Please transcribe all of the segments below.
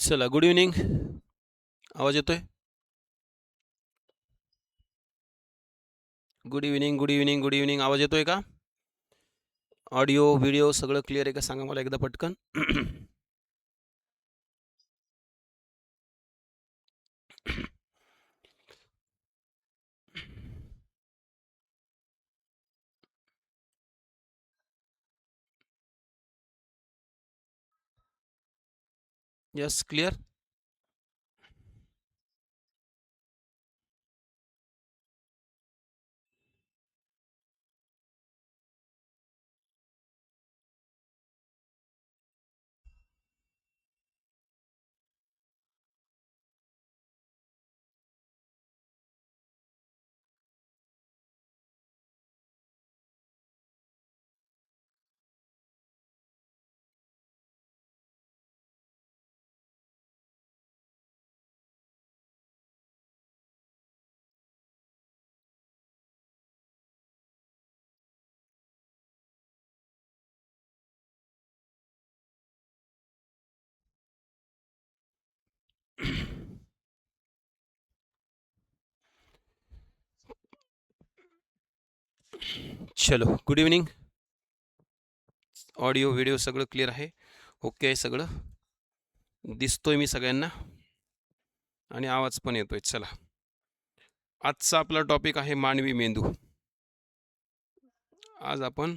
चला, good evening. आवाज येतोय? Good evening, good evening, good evening. आवाज येतोय का? ऑडिओ व्हिडिओ सगळं क्लिअर आहे का? सांगा मला एकदा पटकन. Yes, clear. चलो, गुड इव्हनिंग. ऑडिओ व्हिडिओ सगळं क्लिअर आहे? ओके आहे सगळं? दिसतोय मी सगळ्यांना आणि आवाज पण येतोय. चला, आजचा आपला टॉपिक आहे मानवी मेंदू. आज आपण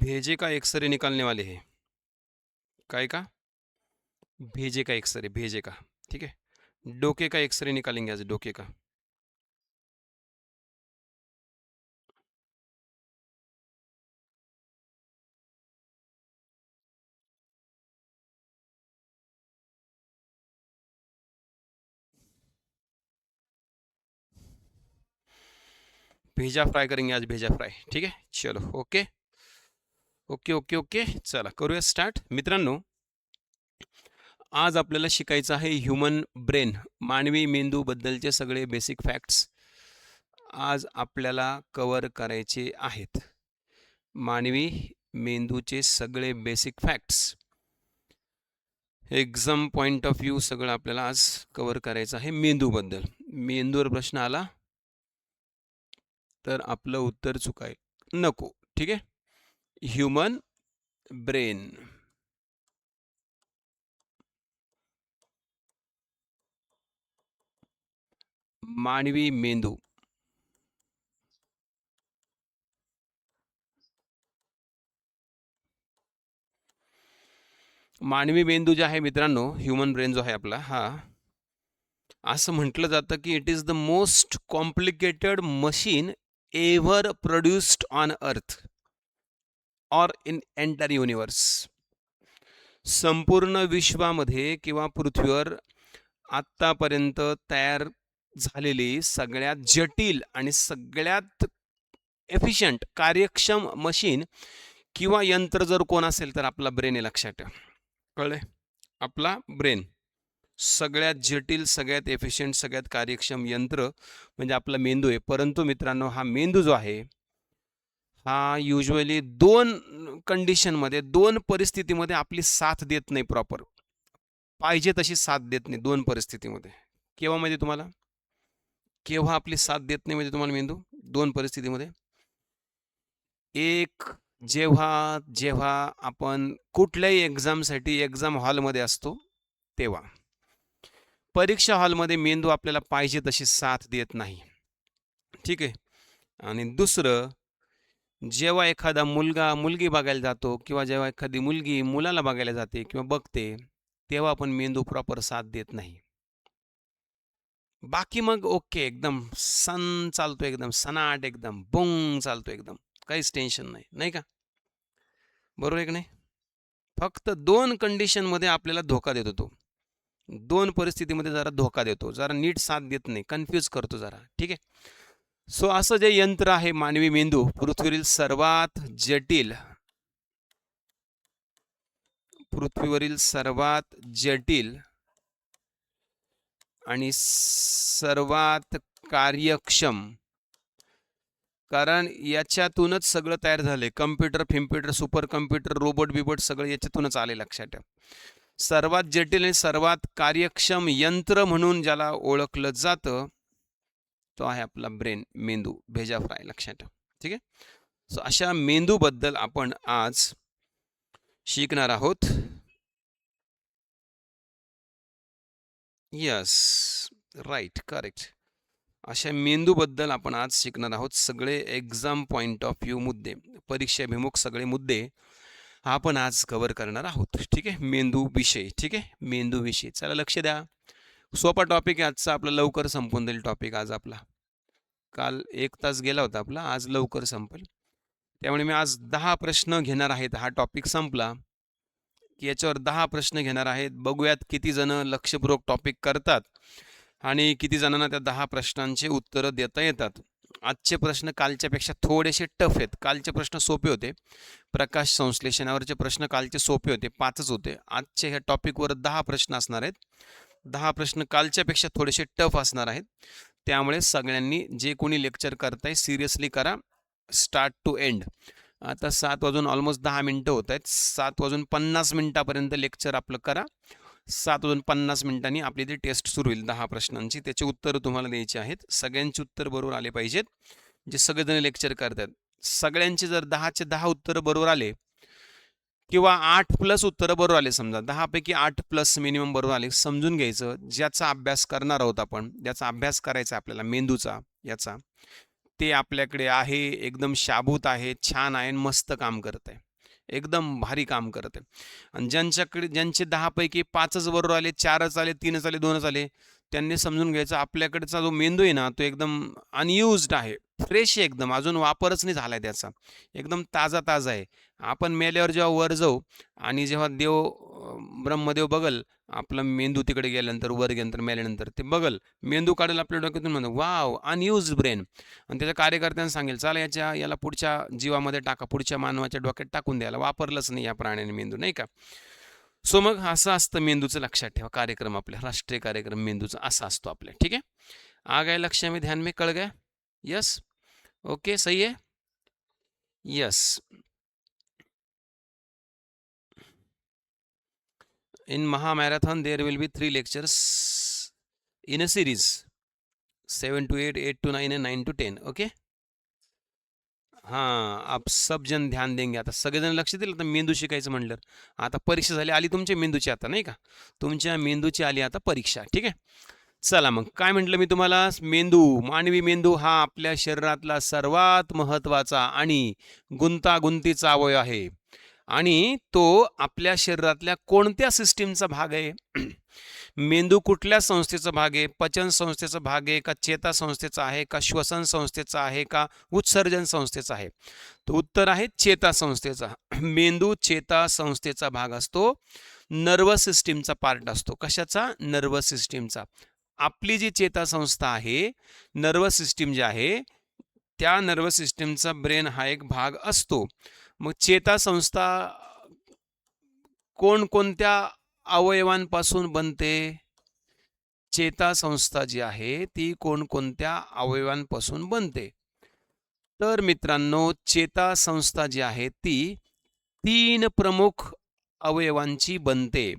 भेजे का एक्सरे निकालने वाले हैं. काय का? भेजे का एक्सरे, भेजे का. ठीक है, डोके का एक्सरे निकालेंगे आज, डोके का. भेजा फ्राय करेंगे आज, भेजा फ्राय. ठीक आहे, चलो. Okay okay okay okay. चला, करूया स्टार्ट. मित्रांनो, आज आपल्याला शिकायचं आहे ह्यूमन ब्रेन, मानवी मेंदूबद्दलचे सगळे बेसिक फॅक्ट्स आज आपल्याला कव्हर करायचे आहेत. मानवी मेंदूचे सगळे basic facts, exam point of view सगळं आपल्याला आज कव्हर करायचं आहे मेंदूबद्दल. मेंदूवर प्रश्न आला तर आपलं उत्तर चुकाय नको. ठीक आहे. ह्यूमन ब्रेन, मानवी मेंदू. मानवी मेंदू जे आहे मित्रांनो, ह्यूमन ब्रेन जो आहे आपला, हा असं म्हटलं जातं की it is the most complicated machine ever produced on earth or in entire universe. संपूर्ण विश्वामध्ये किंवा पृथ्वीवर आत्तापर्यंत तयार झालेली सगळ्यात जटिल आणि सगळ्यात एफिशियंट, कार्यक्षम मशीन किंवा यंत्र जर कोण असेल तर आपला ब्रेन आहे. लक्षात ठेवा. कळले? आपला ब्रेन सगळ्यात जटिल, सगळ्यात एफिशियंट, सगळ्यात कार्यक्षम यंत्र म्हणजे आपला मेंदू आहे. परंतु मित्रांनो, हा मेंदू जो आहे हा युजली दोन कंडिशनमध्ये, दोन परिस्थितीमध्ये आपली साथ देत नाही. प्रॉपर पाहिजे तशी साथ देत नाही दोन परिस्थितीमध्ये. केव्हा म्हणजे तुम्हाला, केव्हा आपली साथ देत नाही म्हणजे तुम्हाला मेंदू दोन परिस्थितीमध्ये. एक, जेव्हा जेव्हा आपण कुठल्याही एक्झामसाठी एक्झाम हॉलमध्ये असतो तेव्हा. परीक्षा हॉलमध्ये मेंदू आपल्याला पाहिजे तशी साथ देत नाही. ठीक आहे. आणि दुसरं, जेव्हा एखादा मुलगा मुलगी बघायला जातो किंवा जेव्हा एखादी मुलगी मुलाला बघायला जाते किंवा बघते, तेव्हा आपण मेंदू प्रॉपर साथ देत नाही. बाकी मग ओके, एकदम सन चालतो, एकदम सनाट, एकदम बुंग चालतो, एकदम काहीच टेन्शन नाही, नाही का? बरोबर आहे की नाही? फक्त दोन कंडिशनमध्ये आपल्याला धोका देतो तो. दोन परिस्थितीमध्ये जरा धोका देतो, जरा नीट साथ देत नाही, कन्फ्यूज करतो जरा. ठीक आहे. सो असं जे यंत्र आहे मानवी मेंदू, पृथ्वीवरील सर्वात जटिल, पृथ्वीवरील सर्वात जटिल आणि सर्वात कार्यक्षम, कारण याच्यातूनच सगळं तयार झाले. कम्प्युटर, फिम्प्युटर, सुपर कम्प्युटर, रोबोट बिबोट सगळं याच्यातूनच आले. लक्षात ठेवा. सर्वात जटिल आणि सर्वात कार्यक्षम यंत्र म्हणून ज्याला ओळखलं जातं तो आहे आपला ब्रेन, मेंदू, भेजा फ्राय, लक्षात ठेवा. ठीक आहे. सो अशा मेंदूबद्दल आपण आज शिकणार आहोत. Yes, right, correct. अशा मेंदूबद्दल आपण आज शिकणार आहोत. सगळे एक्झाम पॉईंट ऑफ व्ह्यू मुद्दे, परीक्षेभिमुख सगळे मुद्दे आपण आज कव्हर करणार आहोत. ठीक आहे. मेंदू विषय. ठीक आहे. मेंदू विषय. चला लक्ष द्या. सोपा टॉपिक आहे आजचा आपला, लवकर संपून जाईल टॉपिक आज आपला. काल 1 तास गेला होता आपला, आज लवकर संपेल. त्यामुळे मी आज 10 प्रश्न घेणार आहेत. हा टॉपिक संपला की याच्यावर 10 प्रश्न घेणार आहेत. बघूयात किती जण लक्षपूर्वक टॉपिक करतात आणि किती जणांना त्या 10 प्रश्नांचे उत्तरं देता येतात. आजचे प्रश्न कालच्यापेक्षा थोडेसे टफ आहेत. कालचे प्रश्न सोपे होते. प्रकाश संश्लेषणावरचे प्रश्न कालचे सोपे होते, 5च होते. आजचे ह्या टॉपिकवर 10 प्रश्न असणार आहेत. 10 प्रश्न कालच्यापेक्षा थोडेसे टफ असणार आहेत. त्यामुळे सगळ्यांनी जे कोणी लेक्चर करताय सिरियसली करा, स्टार्ट टू एंड. आता 7 वाजून ऑलमोस्ट 10 मिनटं होत आहेत. 7 वाजून 50 मिनटापर्यंत लेक्चर आपलं करा. 7 वाजून 50 मिनिटांनी आपली ती टेस्ट सुरू होईल 10 प्रश्नांची. त्याची उत्तरं तुम्हाला द्यायची आहेत. सगळ्यांची उत्तर बरोबर आले पाहिजेत. जे सगळेजण लेक्चर करतात सगळ्यांचे जर 10चे 10 उत्तरं बरोबर आले किंवा 8+ उत्तरं बरोबर आले, समजा 10 पैकी 8+ मिनिमम बरोबर आले, समजून घ्यायचं ज्याचा अभ्यास करणार आहोत आपण, ज्याचा अभ्यास करायचा आपल्याला मेंदूचा याचा, ते आपल्याकडे आहे, एकदम शाबूत आहे, छान आहे, मस्त काम करत आहे, एकदम भारी काम करत आहे. आणि ज्यांचे 10 पैकी 5च बरोबर आले, 4च आले, 3च आले, 2च आले, त्यांनी समजून घ्यायचं आपल्याकडचा जो मेंदू आहे ना तो एकदम अनयुज्ड आहे, फ्रेश आहे, एकदम अजून वापरच नाही झाला आहे त्याचा, एकदम ताजा ताजा आहे. आपण मेल्यावर जेव्हा वर जाऊ आणि जेव्हा ब्रह्मदेव बघल आपला मेंदू तिकडे गेल्यानंतर, वर गेल्यानंतर, मेल्यानंतर ते बघल मेंदू काढेल आपल्या डोक्यातून, म्हणतो वाव अनयुज्ड ब्रेन. आणि त्याच्या कार्यकर्त्यांना सांगेल चला याला पुढच्या जीवामध्ये टाका, पुढच्या मानवाच्या डोक्यात टाकून द्यायला, वापरलंच नाही या प्राण्याने मेंदू, नाही का. सो मग असं असतं मेंदूचं, लक्षात ठेवा. कार्यक्रम आपल्या राष्ट्रीय कार्यक्रम मेंदूचा असा असतो आपल्या. ठीक है. आ गए लक्ष्य में, ध्यान में, कळ गया. यस, ओके, सही है. Yes. In Mahamarathon, there will be 3 lectures in a series, 7 to 8, 8 to 9 and 9 to 10. Okay. हां, आप सब जन ध्यान देंगे. आता सगळेजण लक्ष दिलं. आता मेंदू शिकायचं म्हणलं, आता परीक्षा झाली, आली तुमच्या मेंदूची, आता नाही का, तुमच्या मेंदूची आली आता परीक्षा. ठीक आहे. चला मग काय म्हटलं मी तुम्हाला, मेंदू, मानवी मेंदू हा आपल्या शरीरातला सर्वात महत्त्वाचा आणि गुंतागुंतीचा अवयव आहे. आणि तो आपल्या शरीरातल्या कोणत्या सिस्टीमचा भाग आहे? मेंदू कुठल्या संस्थेचा भाग आहे? पचन संस्थेचा भाग आहे का, चेता संस्थेचा आहे का, श्वसन संस्थेचा आहे का, उत्सर्जन संस्थेचा आहे? तर उत्तर आहे चेता संस्थेचा. मेंदू चेता संस्थेचा भाग असतो, नर्वस सिस्टीमचा पार्ट असतो. कशाचा? नर्वस सिस्टीमचा. आपली जी चेता संस्था आहे, नर्वस सिस्टीम जी आहे, त्या नर्वस सिस्टीमचा ब्रेन हा एक भाग असतो. मग चेता संस्था कोणकोणत्या अवयवांपासून बनते? चेता संस्था जी आहे ती कोणकोणत्या अवयवांपासून बनते? तर मित्रांनो, चेता संस्था जी आहे ती 3 प्रमुख अवयवांची बनते.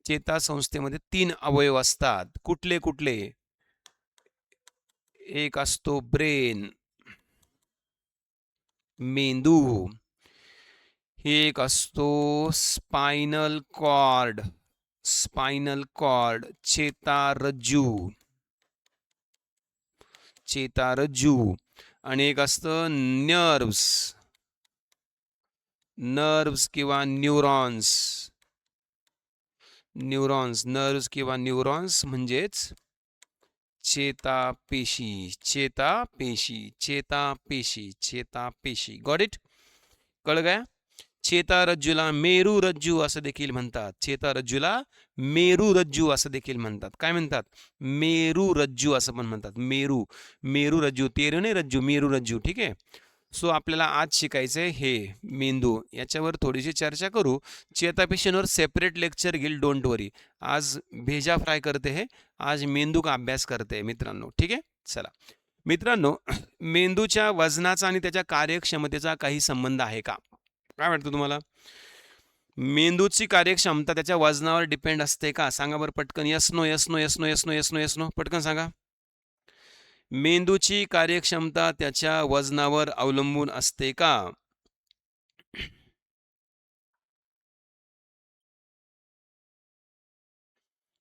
चेता संस्थेमध्ये 3 अवयव असतात. कुठले कुठले? एक असतो ब्रेन, मेंदू, एक असतो स्पाइनल कॉर्ड, चेतारज्जू, आणि एक असतं नर्व्स किंवा न्यूरॉन्स. नर्व्स किंवा न्यूरॉन्स म्हणजेच चेतापेशी. Got it? कळ गया? चेतारज्जूला मेरुरज्जू असं देखील म्हणतात. चेतारज्जूला मेरुरज्जू असं देखील म्हणतात. काय म्हणतात? मेरुरज्जू असं पण म्हणतात. मेरुरज्जू, तेरू नाही रज्जू, मेरुरज्जू. ठीक आहे. सो आपल्याला आज शिकायचंय हे मेंदू, याच्यावर थोडीशी चर्चा करू. चेतापेशींवर सेपरेट लेक्चर घेईल, डोंट वरी. आज भेजा फ्राय करते हे, आज मेंदू का अभ्यास करते मित्रांनो. ठीक आहे. चला मित्रांनो, मेंदूच्या वजनाचा आणि त्याच्या कार्यक्षमतेचा काही संबंध आहे का? काय वाटतं तुम्हाला? मेंदूची कार्यक्षमता त्याच्या वजनावर डिपेंड असते का? सांगा बरं पटकन. Yes no, yes no, yes no, yes no, yes no, yes no, पटकन सांगा. मेंदूची कार्यक्षमता त्याच्या वजनावर अवलंबून असते का?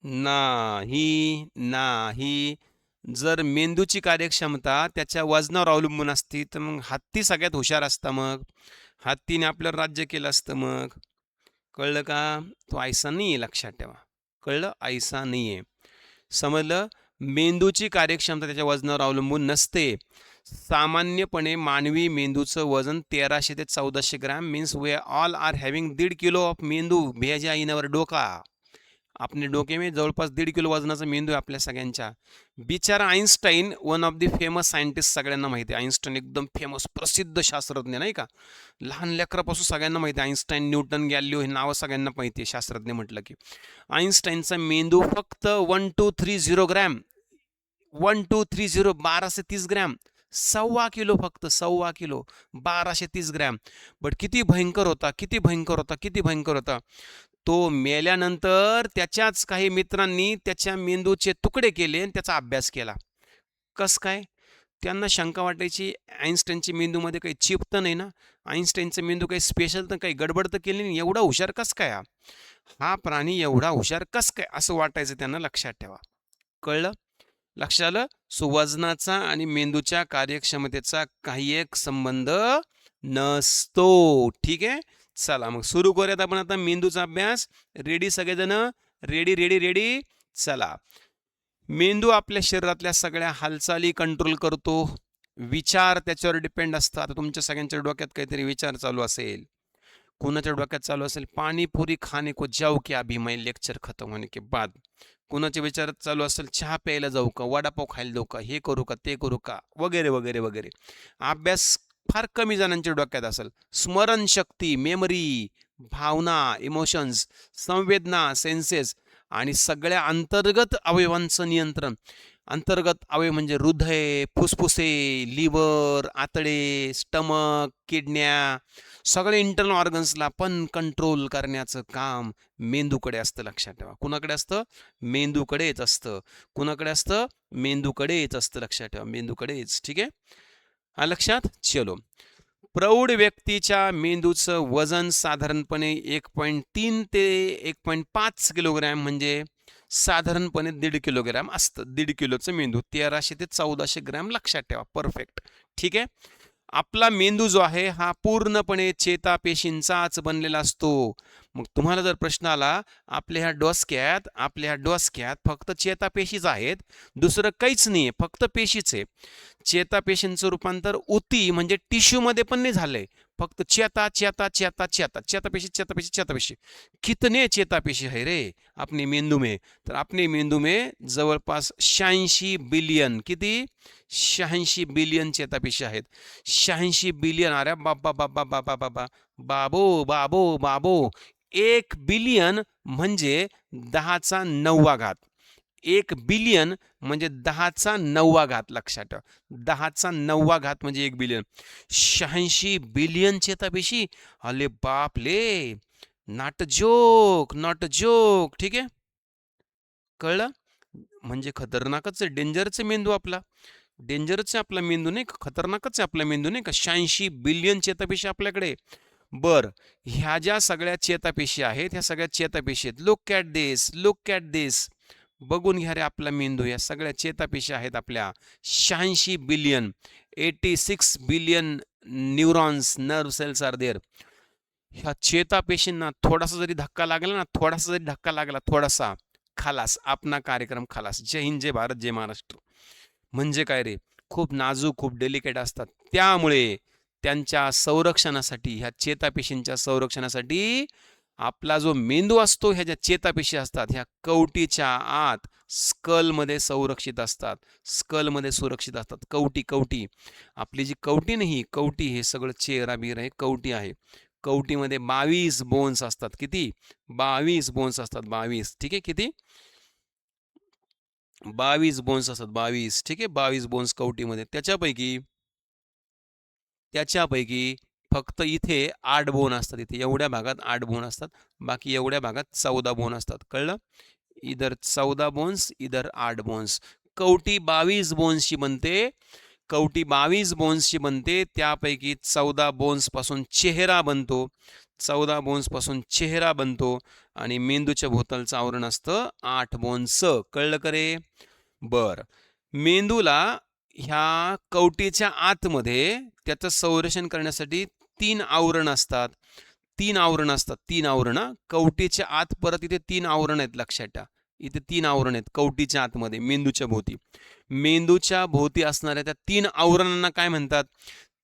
नाही, नाही. जर मेंदूची कार्यक्षमता त्याच्या वजनावर अवलंबून असती, तर मग हत्ती सगळ्यात हुशार असता मग. हत्तीने आपलं राज्य केलं असतं मग. कळलं का? तो ऐसा नाहीये, लक्षात ठेवा. कळलं? ऐसा नाहीये. समजलं? मेंदूची कार्यक्षमता त्याच्या वजनावर अवलंबून नसते. सामान्यपणे मानवी मेंदूचं वजन 1300 ते 1400 gram means we all are having 1.5 kilo of मेंदू भेजा इन अवर डोका. आपले डोके में जवळपास 1.5 किलो वजनाचा मेंदू आहे आपल्या सगळ्यांच्या. बिचारा Einstein one of the famous scientist, सगळ्यांना माहिती आहे. आईन्स्टाईन एकदम फेमस प्रसिद्ध शास्त्रज्ञ नाही का? लहान लेकरापासून सगळ्यांना माहिती आहे. आईन्स्टाईन, न्यूटन, गॅलिलिओ हे नावं सगळ्यांना माहिती आहे शास्त्रज्ञ म्हटलं की. आईन्स्टाईनचा मेंदू फक्त 1230 ग्रॅम, 1230, 1230 ग्रॅम, 1.25 किलो, फक्त 1.25 किलो, 1230 ग्रॅम. बट किती भयंकर होता, किती भयंकर होता, किती भयंकर होता. तो मेल्यानंतर त्याच्याच काही मित्रांनी त्याच्या मेंदूचे तुकडे केले आणि त्याचा अभ्यास केला. कस काय? त्यांना शंका वाटायची आईन्स्टाईनच्या मेंदूमध्ये काही चिप तर नाही ना, आईन्स्टाईनचा मेंदू काही स्पेशल तर काही गडबड तर केली नाही, एवढा हुशार कस काय हा प्राणी एवढा हुशार कस काय, असं वाटायचं त्यांना. लक्षात ठेवा. कळलं? लक्षात आलं? सुवजनाचा आणि मेंदूच्या कार्यक्षमतेचा काही एक संबंध नसतो. ठीक आहे. चला मग सुरू करूयात आपण आता मेंदूचा अभ्यास. रेडी सगळेजण? Ready ready ready. चला. मेंदू आपल्या शरीरातल्या सगळ्या हालचाली कंट्रोल करतो. विचार त्याच्यावर डिपेंड असतात. आता तुमच्या सगळ्यांच्या डोक्यात काहीतरी विचार चालू असेल. कुणाच्या डोक्यात चालू असेल पाणीपुरी खाने को जाऊ क्या अभी मैं लेक्चर खत्म होने के बाद. कुणाच्या विचारात चालू असेल चहा प्यायला जाऊ का, वडापाव खायला जाऊ का, हे करू का, ते करू का, वगैरे वगैरे वगैरे. अभ्यास फार कमी जणांच्या डोक्यात असेल. स्मरणशक्ती, मेमरी, भावना, इमोशन्स, संवेदना, सेन्सेस आणि सगळ्या अंतर्गत अवयवांचं नियंत्रण. अंतर्गत अवयव म्हणजे हृदय, फुफ्फुसे, लिव्हर, आतडे, स्टमक, किडन्या, सगळे इंटरनल ऑर्गन्सला पण कंट्रोल करण्याचं काम मेंदूकडे असतं. लक्षात ठेवा. कुणाकडे असतं? मेंदूकडेच असतं. कुणाकडे असतं? मेंदूकडेच असतं. लक्षात ठेवा, मेंदूकडेच. ठीक आहे. हा लक्षात. चलो. प्रौढ व्यक्तीच्या मेंदूचं वजन साधारणपणे 1.3 ते 1.5 किलोग्रॅम म्हणजे साधारणपणे 1.5 किलोग्रॅम असतं. 1.5 किलोचं मेंदू 1300 ते 1400 ग्रॅम. लक्षात ठेवा. परफेक्ट. ठीक आहे. आपला मेंदू जो आहे हा पूर्णपणे चेतापेशींचाच बनलेला असतो. मग तुम्हाला जर प्रश्न आला आपल्या ह्या डोसक्यात फक्त चेतापेशीच आहेत, दुसरं काहीच नाहीये, फक्त पेशीच आहे. चेतापेशींचं रूपांतर उती म्हणजे टिश्यू मध्ये पण नाही झालंय. फक्त चेता चेता चेता चेता चेतापेशी चेतापेशी चेतापेशी. कितने चेतापेशी है रे अपने मेंदू में? तर अपने मेंदू में जवळपास 86 बिलियन. किती? 86 बिलियन चेतापेशी आहेत. 86 बिलियन. अरे बाबा बाबा बाबा बाबा बाबो बाबो बाबो. 1 बिलियन म्हणजे 10चा 9वा घात. 1 बिलियन म्हणजे 10चा 9वा घात. लक्षात ठेवा. 10चा 9वा घात म्हणजे 1 बिलियन. 86 बिलियन चेतापेशी. अरे बाप ले. Not joke, not joke. ठीक आहे. कळलं? म्हणजे खतरनाकच आहे, डेंजरच आहे मेंदू आपला. डेंजरच आहे आपला मेंदू नाही का, खतरनाकच आहे आपला मेंदू नाही का. 86 बिलियन चेतापेशी आपल्याकडे. बर. ह्या ज्या सगळ्या चेतापेशी आहेत ह्या सगळ्या चेतापेशी आहेत. Look at this, look at this. बघून घ्या रे आपला मेंदू. या सगळ्या चेतापेशी आहेत आपल्या. 86 billion. 86 billion neurons, nerve cells are there. ह्या चेतापेशींना थोडासा जरी धक्का लागला ना, थोडासा जरी धक्का लागला, थोडासा, खालास, आपला कार्यक्रम खालास. जय हिंद, जय भारत, जय महाराष्ट्र. म्हणजे काय रे, खूप नाजूक, खूप डेलिकेट असतात. त्यामुळे त्यांच्या संरक्षणासाठी, ह्या चेतापेशींच्या संरक्षणासाठी आपला जो मेंदू असतो, ह्या ज्या चेतापेशी असतात ह्या कवटीच्या आत स्कलमध्ये संरक्षित असतात. स्कलमध्ये सुरक्षित असतात. कवटी, कवटी. आपली जी कवटी नाही, कवटी हे सगळं चेहरा बिर आहे, कवटी आहे. कवटीमध्ये 22 बोन्स असतात. किती? 22 बोन्स असतात. 22. ठीक आहे. किती? 22 बोन्स असतात. 22. ठीक आहे. 22 बोन्स कवटीमध्ये. त्याच्यापैकी फक्त इथे 8 बोन असतात. इथे एवढ्या भागात 8 बोन असतात. बाकी एवढ्या भागात 14 बोन असतात. कळलं? इधर 14 बोन्स, इधर 8 बोन्स. कवटी 22 बोन्सची बनते. कवटी 22 बोन्सची बनते. त्यापैकी 14 बोन्सपासून चेहरा बनतो. 14 बोन्सपासून चेहरा बनतो आणि मेंदूच्या भोवतालचं आवरण असतं 8 बोन्स. कळलं का रे? बरं. मेंदूला ह्या कवटीच्या आतमध्ये त्याचं संरक्षण करण्यासाठी 3 आवरण असतात. 3 आवरण असतात. 3 आवरण. कवटीच्या आत परत इथे 3 आवरण आहेत, लक्षात ठेवा. इथे 3 आवरण आहेत कवटीच्या आतमध्ये, मेंदूच्या भोवती. मेंदूच्या भोवती असणाऱ्या त्या 3 आवरणांना काय म्हणतात?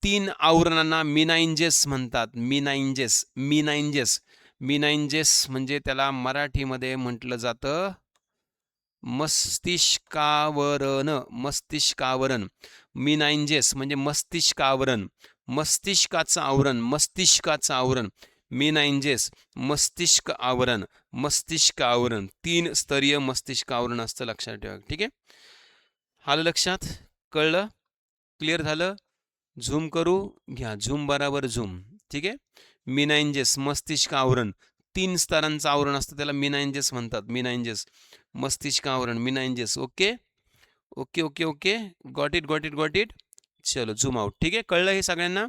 3 आवरणांना मिनाइंजेस म्हणतात. मिनाइंजेस. मिनाइंजेस. मिनाइंजेस म्हणजे त्याला मराठीमध्ये म्हटलं जातं मस्तिष्कावरण. मस्तिष्कावरण. मिनाइंजेस म्हणजे मस्तिष्कावरण. मस्तिष्काचं आवरण. मस्तिष्काचं आवरण. मिनाइंजेस. मस्तिष्क आवरण. मस्तिष्क आवरण. 3 स्तरीय मस्तिष्क आवरण असतं, लक्षात ठेवा. ठीक आहे? आलं लक्षात? कळलं? क्लिअर झालं? झूम करू घ्या. झूम बराबर झूम. ठीक आहे? मिनाइंजेस मस्तिष्क आवरण. 3 स्तरांचं आवरण असतं, त्याला मिनाइंजेस म्हणतात. मिनाइंजेस मस्तिष्क आवरण. Meninges. Okay okay okay okay. Got it got it got it. चलो झूम आउट. ठीक आहे? कळलं हे सगळ्यांना?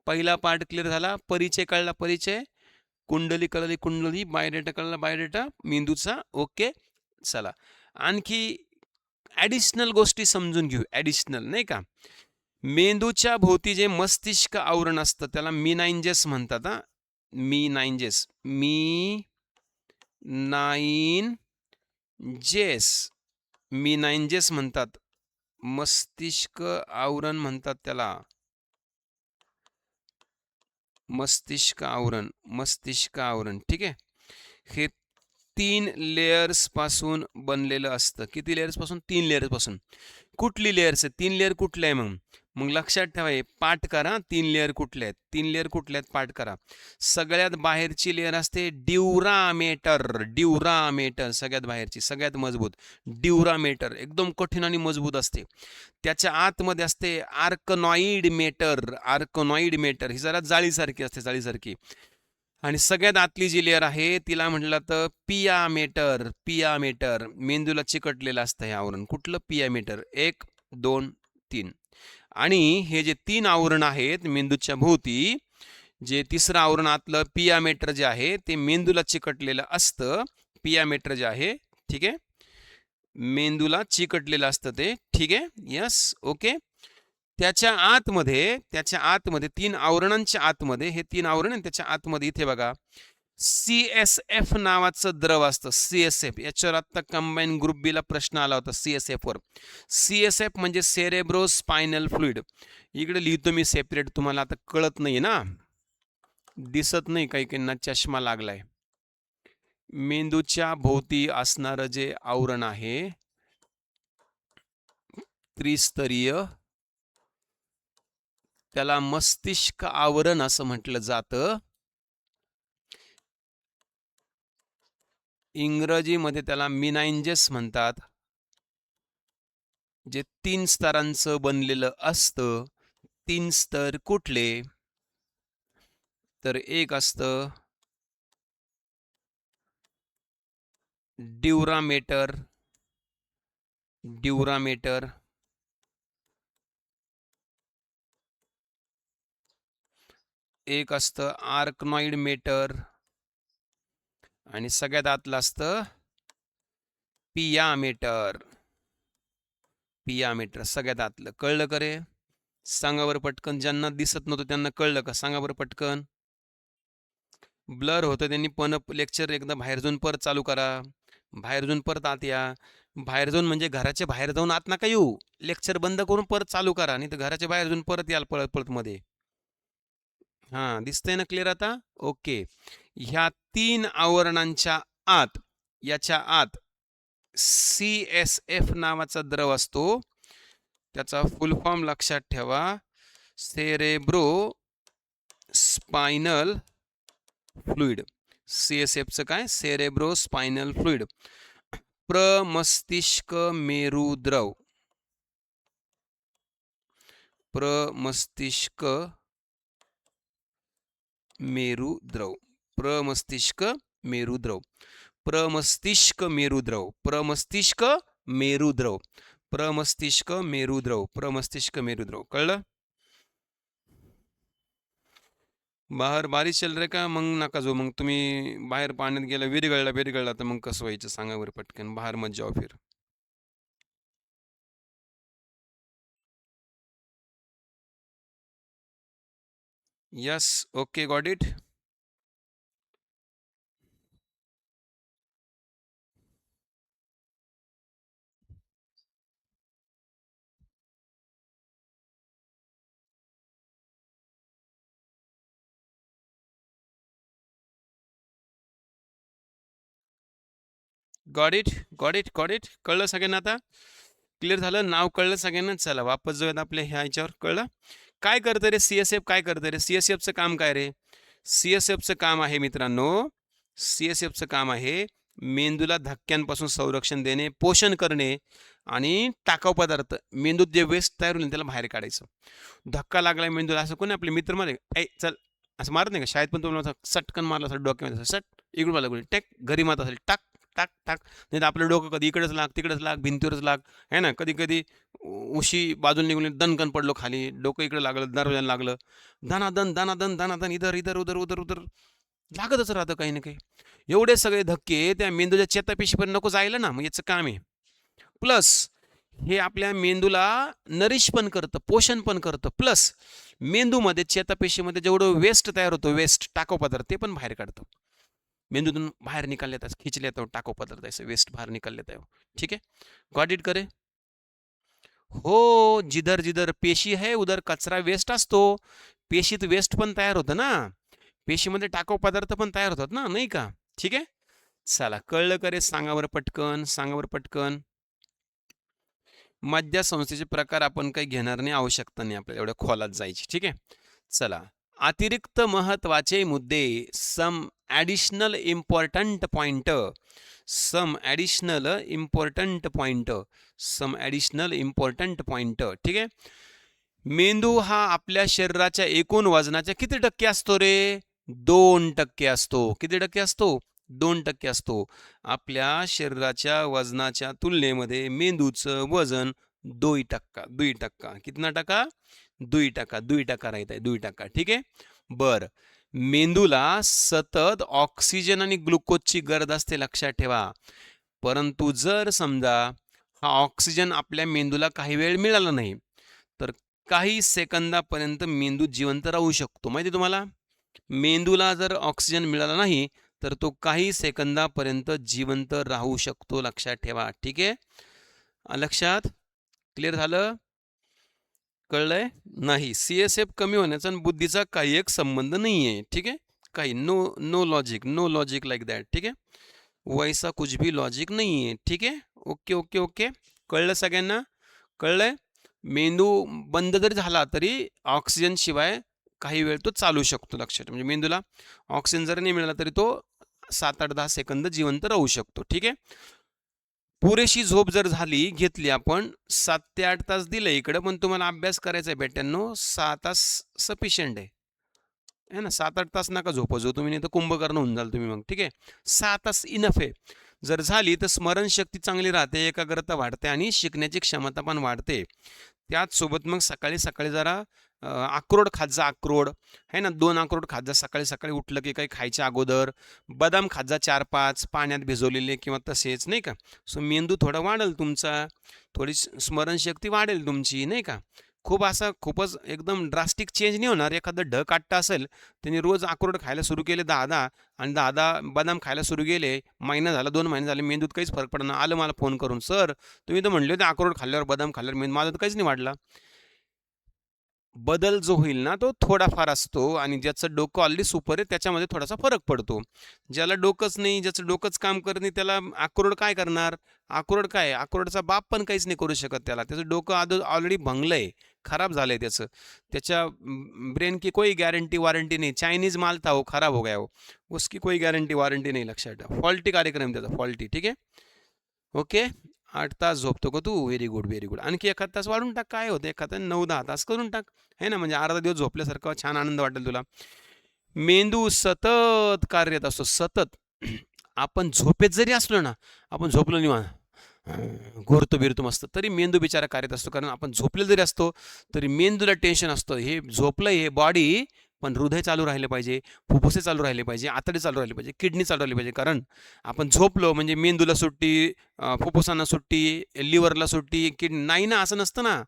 पहिला पार्ट क्लिअर झाला. परिचय कळला. परिचय. कुंडली कळली. कुंडली. बायोडेटा कळला. बायोडेटा मेंदूचा. ओके. चला आणखी ॲडिशनल गोष्टी समजून घेऊ. ॲडिशनल नाही का? मेंदूच्या भोवती जे मस्तिष्क आवरण असतं त्याला मिनाइंजेस म्हणतात. मिनाइंजेस. मिनाइंजेस. मिनाइंजेस म्हणतात. मस्तिष्क आवरण म्हणतात त्याला. मस्तिष्क आवरण. मस्तिष्क आवरण. ठीक आहे? हे 3 लेयर्स पासून बनलेलं असतं. किती लेयर्स पासून? 3 लेयर्स पासून. कुठली लेयर्स आहे? 3 लेयर कुठले आहे मग? मग लक्षात ठेवा, हे पाठ करा. 3 लेयर कुठले आहेत? 3 लेयर कुठले आहेत? पाठ करा. सगळ्यात बाहेरची लेयर असते ड्युरामेटर. ड्युरामेटर सगळ्यात बाहेरची, सगळ्यात मजबूत. ड्युरामेटर एकदम कठीण आणि मजबूत असते. त्याच्या आतमध्ये असते आर्कनॉइड मेटर. आर्कनॉइड मेटर ही जरा जाळीसारखी असते, जाळीसारखी. आणि सगळ्यात आतली जी लेयर आहे तिला म्हटलं तर पियामेटर. पियामेटर मेंदूला चिकटलेलं असतं हे आवरण. कुठलं? पियामेटर. 1 2 3. आणि हे जे 3 आवरण आहेत मेंदूच्या भोवती, जे तिसरं आवरण आतलं पियामेटर जे आहे ते मेंदूला चिकटलेलं असतं. पियामेटर जे आहे, ठीक आहे, मेंदूला चिकटलेलं असतं ते. ठीक आहे? यस. ओके. त्याच्या आतमध्ये 3 आवरणांच्या आतमध्ये, हे 3 आवरण आणि त्याच्या आतमध्ये इथे बघा CSF नावाचं द्रव असतं. CSF. याच्यावर आता कंबाईन ग्रुप बी ला प्रश्न आला होता CSF वर. CSF म्हणजे सेरेब्रो स्पायनल फ्लुइड. इकडे लिहितो मी सेपरेट, तुम्हाला आता कळत नाही ना, दिसत नाही, काही काहींना चष्मा लागलाय. मेंदूच्या भोवती असणारं जे आवरण आहे त्रिस्तरीय, त्याला मस्तिष्क आवरण असं म्हटलं जातं. इंग्रजीमध्ये त्याला मिनाइंजेस म्हणतात. जे 3 स्तरांचं बनलेलं असतं. 3 स्तर कुठले? तर एक असतं ड्युरामेटर. ड्युरामेटर. एक असतं आर्कनॉइड मेटर. आणि सगळ्यात आतलं असतं पियामेटर. पियामेटर सगळ्यात आतलं. कळलं का रे? सांगा बरं पटकन. ज्यांना दिसत नव्हतं त्यांना कळलं का? सांगा बरं पटकन. ब्लर होतं त्यांनी पण लेक्चर एकदा बाहेर जाऊन परत चालू करा. बाहेर जाऊन परत आत या. बाहेर जाऊन म्हणजे घराच्या बाहेर जाऊन आत नका येऊ. लेक्चर बंद करून परत चालू करा, नाही तर घराच्या बाहेर जाऊन परत याल पळत पळत मध्ये. हां, दिसतंय ना क्लिअर आता? ओके. ह्या 3 आवरणांच्या आत, याच्या आत CSF नावाचा द्रव असतो. त्याचा फुल फॉर्म लक्षात ठेवा. Cerebro spinal fluid. CSFचं काय? Cerebrospinal fluid. प्रमस्तिष्क मेरुद्रव. प्रमस्तिष्क मेरुद्रव. प्रमस्तिष्क मेरुद्रव. प्रमस्तिष्क मेरुद्रव. प्रमस्तिष्क मेरुद्रव. प्रमस्तिष्क मेरुद्रव. प्रमस्तिष्क मेरुद्रव. कळलं? बाहेर बारिश चल रे का? मग नका जो. मग तुम्ही बाहेर पाण्यात गेला, विरघळला तर मग कसं व्हायचं सांगा बरं पटकन. बाहेर मत जाओ फिर. Yes, okay, got it. Got it, got it, got it. कळलं सगळ्यांना आता? क्लिअर झालं? नाव कळलं सगळ्यांना? चला वापस जाऊयात आपल्या ह्या ह्याच्यावर. कळलं? काय करतं रे CSF? काय करतं रे CSFचं काम? काय रे CSFचं काम आहे मित्रांनो? CSFचं काम आहे मेंदूला धक्क्यांपासून संरक्षण देणे, पोषण करणे आणि टाकाऊ पदार्थ, मेंदूत जे वेस्ट तयार होईल त्याला बाहेर काढायचं. धक्का लागला मेंदूला, असं कोणी आपले मित्र मध्ये ऐ चल असं मारत नाही का? शाळेत पण तुम्हाला सटकन मारला असेल डोक्यामध्ये, सट इकडून मला कोणी टेक, घरी मारत असेल टाक टाक टाक, नाही तर आपलं डोकं कधी इकडेच लाग, तिकडेच लाग, भिंतीवरच लाग, है ना? कधी कधी उशी बाजूला निघून दणकन पडलो खाली, डोकं इकडे लागलं, दरवाजाला लागलं, दनादन दनादन दनादन, इधर इधर उधर उधर उधर लागतच राहतं काही ना काही. एवढे सगळे धक्के त्या मेंदूच्या चेतापेशीपर्यंत नको जायला ना, मग याचं काम आहे. प्लस हे आपल्या मेंदूला नरिश पण करतं, पोषण पण करतं. प्लस मेंदूमध्ये चेतापेशीमध्ये जेवढं वेस्ट तयार होतं, वेस्ट टाकाऊ पदार्थ, ते पण बाहेर काढतं. मेंदूतून बाहेर निकाल येतात, खिचले येतो टाकाऊ पदार्थ, ऐसे वेस्ट बाहेर निकाल लेता है. ठीक है, गॉट इट करे? हो, जिधर जिधर पेशी है उधर कचरा वेस्ट असतो. पेशीत वेस्ट पण तयार होतं ना, पेशीमध्ये टाकाऊ पदार्थ पण तयार होतात ना, नाही का? ठीक आहे, चला कळलं करे? सांगा बरं पटकन, सांगा बरं पटकन. मज्जासंस्थेचे प्रकार आपण काही घेणार नाही, आवश्यकता नाही आपल्याला एवढ्या खोलात जायची. ठीक आहे, चला अतिरिक्त महत्वाचे मुद्दे, सम ॲडिशनल इम्पॉर्टंट पॉइंट, सम ॲडिशनल इम्पॉर्टंट पॉइंट, सम ॲडिशनल इम्पॉर्टंट पॉइंट. ठीक आहे, मेंदू हा आपल्या शरीराच्या एकूण वजनाच्या किती टक्के असतो रे? 2% असतो. किती टक्के असतो? 2% असतो. आपल्या शरीराच्या वजनाच्या तुलनेमध्ये मेंदूचं वजन 2%. 2%. कितना टक्का? 2%. 2% राहत आहे, 2%. ठीक आहे, बर. मेंदूला सतत ऑक्सिजन आणि ग्लुकोजची गरज असते, लक्षात ठेवा. परंतु जर समजा हा ऑक्सिजन आपल्या मेंदूला काही वेळ मिळाला नाही, तर काही सेकंदापर्यंत मेंदू जिवंत राहू शकतो. माहिती तुम्हाला? मेंदूला जर ऑक्सिजन मिळाला नाही तर तो काही सेकंदापर्यंत जिवंत राहू शकतो, लक्षात ठेवा. ठीक आहे, लक्षात? क्लिअर झालं? कळलंय? नाही, CSF कमी होण्याचा बुद्धीचा काही एक संबंध नाही आहे. ठीक आहे, काही no no logic, no logic like that. ठीक आहे, वैसा कुछ भी लॉजिक नाही आहे. ठीक आहे, ओके ओके ओके. कळलं सगळ्यांना? कळलंय? मेंदू बंद जरी झाला तरी ऑक्सिजन शिवाय काही वेळ तो चालू शकतो, लक्षात. म्हणजे मेंदूला ऑक्सिजन जरी नाही मिळाला तरी तो 7-8-10 सेकंद जिवंत राहू शकतो. ठीक आहे, पुरेशी झोप जर झाली, घेतली आपण, 7 ते 8 तास दिले इकडं, पण तुम्हाला अभ्यास करायचा आहे बेट्यांनो, 6 तास सफिशियंट आहे ना. 7-8 तास नका झोपा जो तुम्ही, नाही तर कुंभकर्ण होऊन जाल तुम्ही मग. ठीक आहे, 6 तास इनफ आहे. जर झाली तर स्मरणशक्ती चांगली राहते, एकाग्रता वाढते आणि शिकण्याची क्षमता पण वाढते. त्याचसोबत मग सकाळी सकाळी जरा अक्रोड खात जा, अक्रोड आहे ना, 2 अक्रोड खात जा सकाळी सकाळी उठलं की, काही खायच्या अगोदर. बदाम खात जा 4-5 पाण्यात भिजवलेले किंवा तसेच, नाही का. सो मेंदू थोडा वाढेल तुमचा, थोडी स्मरणशक्ती वाढेल तुमची, नाही का. खूप असा खूपच एकदम ड्रास्टिक चेंज नाही होणार. एखादं ढ काट्टा असेल, त्यांनी रोज अक्रोड खायला सुरू केले 10-10 आणि 10-10 बदाम खायला सुरू केले, महिना झाला, 2 महिने झाले, मेंदूत काहीच फरक पडणार. आलं मला फोन करून, सर तुम्ही तर म्हणले होते अक्रोड खाल्ल्यावर, बदाम खाल्ल्यावर मेंदू, माझं तर काहीच नाही वाढला. बदल जो होईल ना तो थोडाफार असतो आणि ज्याचं डोकं ऑलरेडी सुपर आहे त्याच्यामध्ये थोडासा फरक पडतो. ज्याला डोकंच नाही, ज्याचं डोकंच काम करत नाही, त्याला अक्रोड काय करणार? अक्रोड काय, अक्रोडचा बाप पण काहीच नाही करू शकत त्याला. त्याचं डोकं ऑलरेडी भंगलंय, खराब झालंय त्याचं. त्याच्या ब्रेन की कोई गॅरंटी वारंटी नाही. चायनीज माल था वो खराब हो गया हो, उसकी कोई गॅरंटी वारंटी नाही, लक्षात ठेवा. फॉल्टी कार्यक्रम त्याचा, फॉल्टी. ठीक आहे, ओके. 8 तास झोपतो का तू? Very good, very good. आणखी एखाद तास वाढून टाक, काय होतं, एखादा 9-10 तास करून टाक, है ना. म्हणजे अर्धा दिवस झोपल्यासारखं छान आनंद वाटेल तुला. मेंदू सतत कार्यरत असतो, सतत. आपण झोपेत जरी असलो ना, आपण झोपलो निवांत, घोरतो बिरतो मस्त, तरी मेंदू बिचारा कार्यरत असतो. कारण आपण झोपलेलो जरी असतो, तरी मेंदूला टेन्शन असतं. हे झोपलंय हे बॉडी, पण हृदय चालू राहिलं पाहिजे, फुफ्फुसे चालू राहिले पाहिजे, आतडे चालू राहिले पाहिजे, किडनी चालू राहिली पाहिजे. कारण आपण झोपलो म्हणजे मेंदूला सुट्टी, फुफ्फुसांना सुट्टी, लिव्हरला सुट्टी, किडनी नाही ना, असं नसतं ना.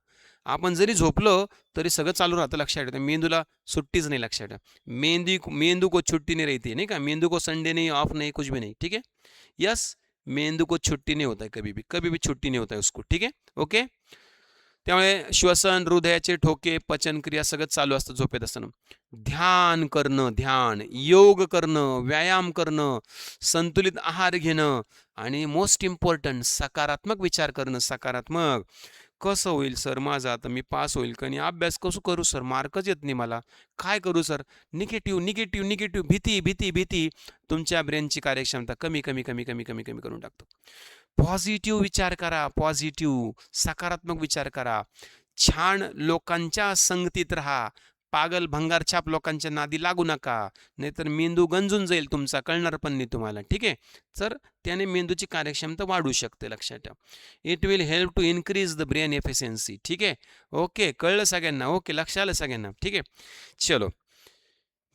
आपण जरी झोपलो तरी सगळं चालू राहतं, लक्षात ठेवा. मेंदूला सुट्टीच नाही, लक्षात ठेवा. मेंदू को छुट्टी नहीं रहती है, नहीं का? मेंदू को संडे नहीं, ऑफ नहीं, कुछ भी नहीं, ठीक है? यस, मेंदू को छुट्टी नहीं होता है, कभी भी छुट्टी नहीं होता है उसको, ठीक है? ओके. त्यामुळे श्वसन, हृदयाचे ठोके, पचनक्रिया सगळं चालू असतं झोपेत असताना. ध्यान करणं, ध्यान, योग करणं, व्यायाम करणं, संतुलित आहार घेणं आणि मोस्ट इम्पॉर्टंट सकारात्मक विचार करणं. सकारात्मक कसं होईल सर माझं, आता मी पास होईल का नाही, अभ्यास कसं करू सर, मार्कच येत नाही मला, काय करू सर? निगेटिव्ह निगेटिव्ह निगेटिव्ह, भीती भीती भीती तुमच्या ब्रेनची कार्यक्षमता कमी कमी कमी कमी कमी कमी करून टाकतो. पॉझिटिव्ह विचार करा, पॉझिटिव्ह सकारात्मक विचार करा. छान लोकांच्या संगतीत राहा. पागल भंगारछाप लोकांच्या नादी लागू नका, नाहीतर मेंदू गंजून जाईल तुमचा, कळणार पण नाही तुम्हाला, ठीक आहे? तर त्याने मेंदूची कार्यक्षमता वाढू शकते, लक्षात ठेवा. It will help to increase the brain efficiency, ठीक आहे? ओके, कळलं सगळ्यांना? ओके, लक्ष आलं सगळ्यांना? ठीक आहे, चलो.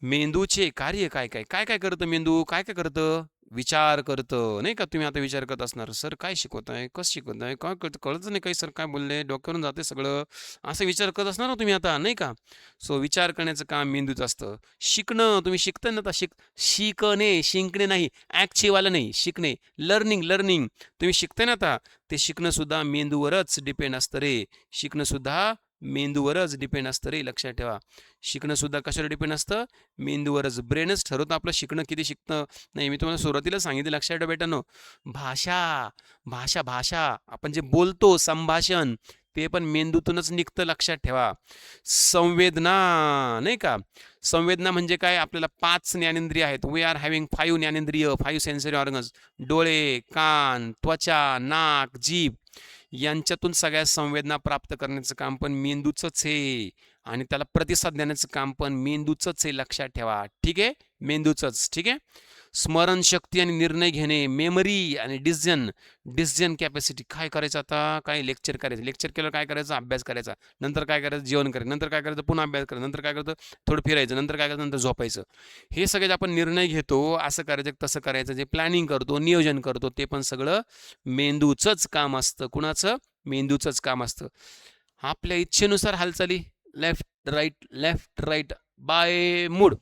मेंदूचे कार्य काय काय काय काय करतं मेंदू, काय काय करतं? विचार करतं, नाही का? तुम्ही आता विचार करत असणार, सर काय शिकवत आहे, कसं शिकवत आहे, काय कळत कळतच नाही काही, सर काय बोलले, डोक्यावरून जाते सगळं, असं विचार करत असणार ना तुम्ही आता, नाही का? सो विचार करण्याचं काम मेंदूचं असतं. शिकणं, तुम्ही शिकताय ना आता, शिकणे, शिंकणे नाही, ॲक्चिवालं नाही, शिकणे, लर्निंग लर्निंग, तुम्ही शिकताय ना आता, ते शिकणं सुद्धा मेंदूवरच डिपेंड असतं रे. शिकणं सुद्धा मेंदूवरच डिपेंड असतं रे, लक्षात ठेवा. शिकणं सुद्धा कशावर डिपेंड असतं? मेंदूवरच. ब्रेनच ठरवतं आपलं शिकणं किती शिकतं नाही. मी तुम्हाला सुरुवातीला सांगितलं, लक्षात ठेवा बेटांनो. भाषा भाषा भाषा आपण जे बोलतो, संभाषण, ते पण मेंदूतूनच निघतं, लक्षात ठेवा. संवेदना, नाही का? संवेदना म्हणजे काय? आपल्याला 5 ज्ञानेंद्रिय आहेत. वी आर हॅव्हिंग 5 ज्ञानेंद्रिय, 5 सेन्सरी ऑर्गन्स. डोळे, कान, त्वचा, नाक, जीभ यांच्यातून सगळ्या संवेदना प्राप्त करण्याचं काम पण मेंदूचंच आहे. आणि त्याला प्रतिसाद देण्याचं काम पण मेंदूचंच आहे, लक्षात ठेवा, ठीक आहे? मेंदूचंच, ठीक आहे? स्मरणशक्ती आणि निर्णय घेणे, मेमरी आणि डिसिजन कॅपॅसिटी. काय करायचं आता? काय लेक्चर करायचं, लेक्चर केलं काय करायचं? अभ्यास करायचा. नंतर काय करायचं? जेवण करायचं. नंतर काय करायचं? पुन्हा अभ्यास करायचा. नंतर काय करायचं? थोडं फिरायचं. नंतर काय करायचं? नंतर झोपायचं. हे सगळे जे आपण निर्णय घेतो, असं करायचं तसं करायचं, जे प्लॅनिंग करतो, नियोजन करतो, ते पण सगळं मेंदूचंच काम असतं. कुणाचं? मेंदूचंच काम असतं. आपल्या इच्छेनुसार हालचाली, लेफ्ट राईट बाय मूड,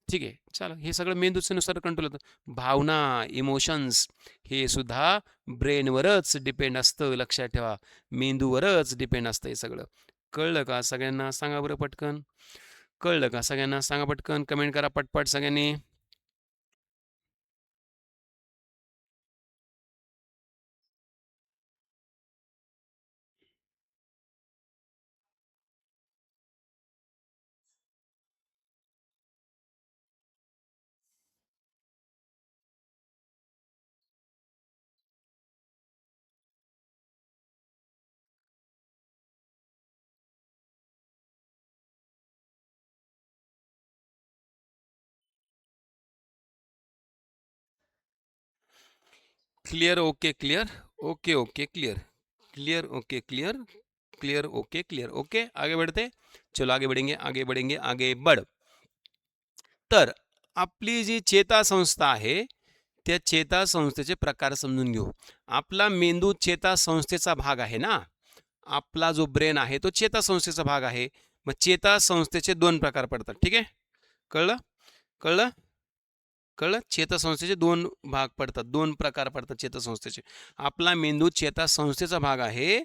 ठीक आहे? चला, हे सगळं मेंदूनुसार कंट्रोल होतं. भावना, इमोशन्स, हे सुद्धा ब्रेनवरच डिपेंड असतं, लक्षात ठेवा. मेंदूवरच डिपेंड असतं हे सगळं. कळलं का सगळ्यांना? सांगा बरं पटकन. कळलं का सगळ्यांना? सांगा पटकन, कमेंट करा पटपट सगळ्यांनी. Clear, okay, clear, okay okay, clear, clear, okay, clear, clear, okay, clear, okay. आगे बढ़ते, चलो आगे बढ़ेंगे, आगे बढ़ेंगे, आगे बढ़. तर आपली जी चेतासंस्था आहे, त्या चेतासंस्थेचे प्रकार समजून घेऊ. आपला मेंदू चेतासंस्थेचा भाग आहे ना. आपला जो ब्रेन आहे तो चेतासंस्थेचा भाग आहे. मग चेतासंस्थेचे 2 प्रकार पडतात, ठीक आहे? कळलं? कळलं? कळलं? चेतासंस्थेचे 2 भाग पडतात, 2 प्रकार पडतात चेतासंस्थेचे. आपला मेंदू चेतासंस्थेचा भाग आहे,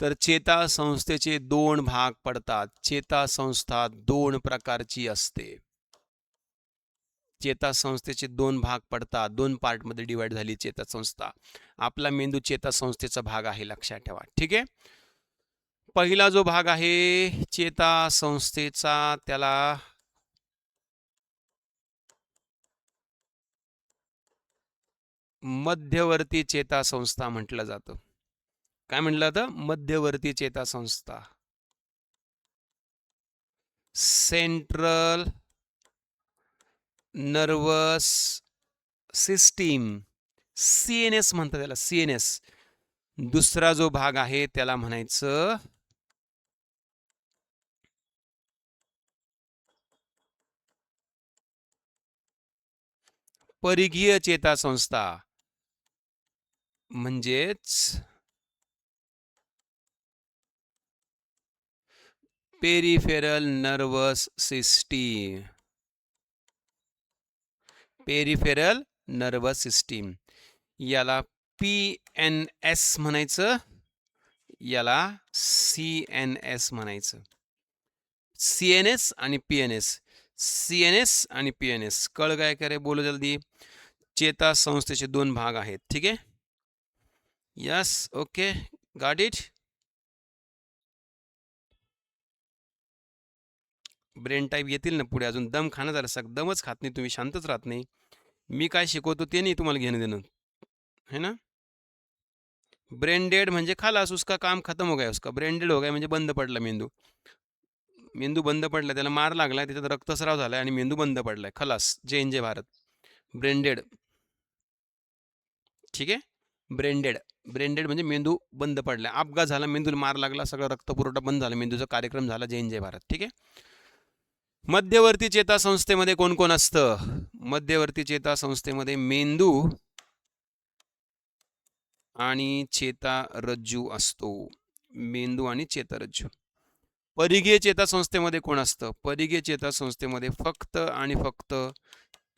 तर चेतासंस्थेचे 2 भाग पडतात. चेतासंस्था 2 प्रकारची असते. चेतासंस्थेचे 2 भाग पडतात, 2 पार्टमध्ये डिवाइड झाली चेतासंस्था. आपला मेंदू चेतासंस्थेचा भाग आहे, लक्षात ठेवा, ठीक आहे? पहिला जो भाग आहे चेतासंस्थेचा, त्याला मध्यवर्ती चेतासंस्था म्हटलं जातं. काय म्हटलं जातं? मध्यवर्ती चेतासंस्था. सेंट्रल नर्वस सिस्टीम, CNS म्हणतात त्याला, CNS. दुसरा जो भाग आहे त्याला म्हणायचं परिघीय चेतासंस्था, म्हणजेच peripheral nervous system. Peripheral nervous system, याला PNS म्हणायचं, याला CNS म्हणायचं. CNS आणि PNS, CNS आणि PNS. कळ काय करे, बोलो जल्दी. चेतासंस्थेचे दोन भाग आहेत, ठीक आहे. Yes, okay, got it. Brain type येतील ना पुढे, अजून दम खाणं झालं, सग दमच खात नाही तुम्ही, शांतच राहत नाही. मी काय शिकवतो ते नाही तुम्हाला घेणं देणं, है ना. ब्रेन डेड म्हणजे खालास, उसका काम खत्म हो गया, उसका ब्रेन डेड हो गया म्हणजे बंद पडला मेंदू. मेंदू बंद पडला, त्याला मार लागलाय, त्याच्यात रक्तस्राव झालाय आणि मेंदू बंद पडलाय, खलास. JNJ भारत, ब्रेन डेड, ठीक आहे. ब्रेन डेड, ब्रेन डेड म्हणजे मेंदू बंद पडलाय, अपघात झाला, मेंदूला मार लागला, सगळा रक्तपुरवठा बंद झाला, मेंदूचा कार्यक्रम झाला, JNJ भारत, ठीक आहे. मध्यवर्ती चेतासंस्थेमध्ये कोण कोण असतं? मध्यवर्ती चेतासंस्थेमध्ये मेंदू आणि चेतारज्जू असतो, मेंदू आणि चेतारज्जू. परिघीय चेतासंस्थेमध्ये कोण असतं? परिघीय चेतासंस्थेमध्ये फक्त आणि फक्त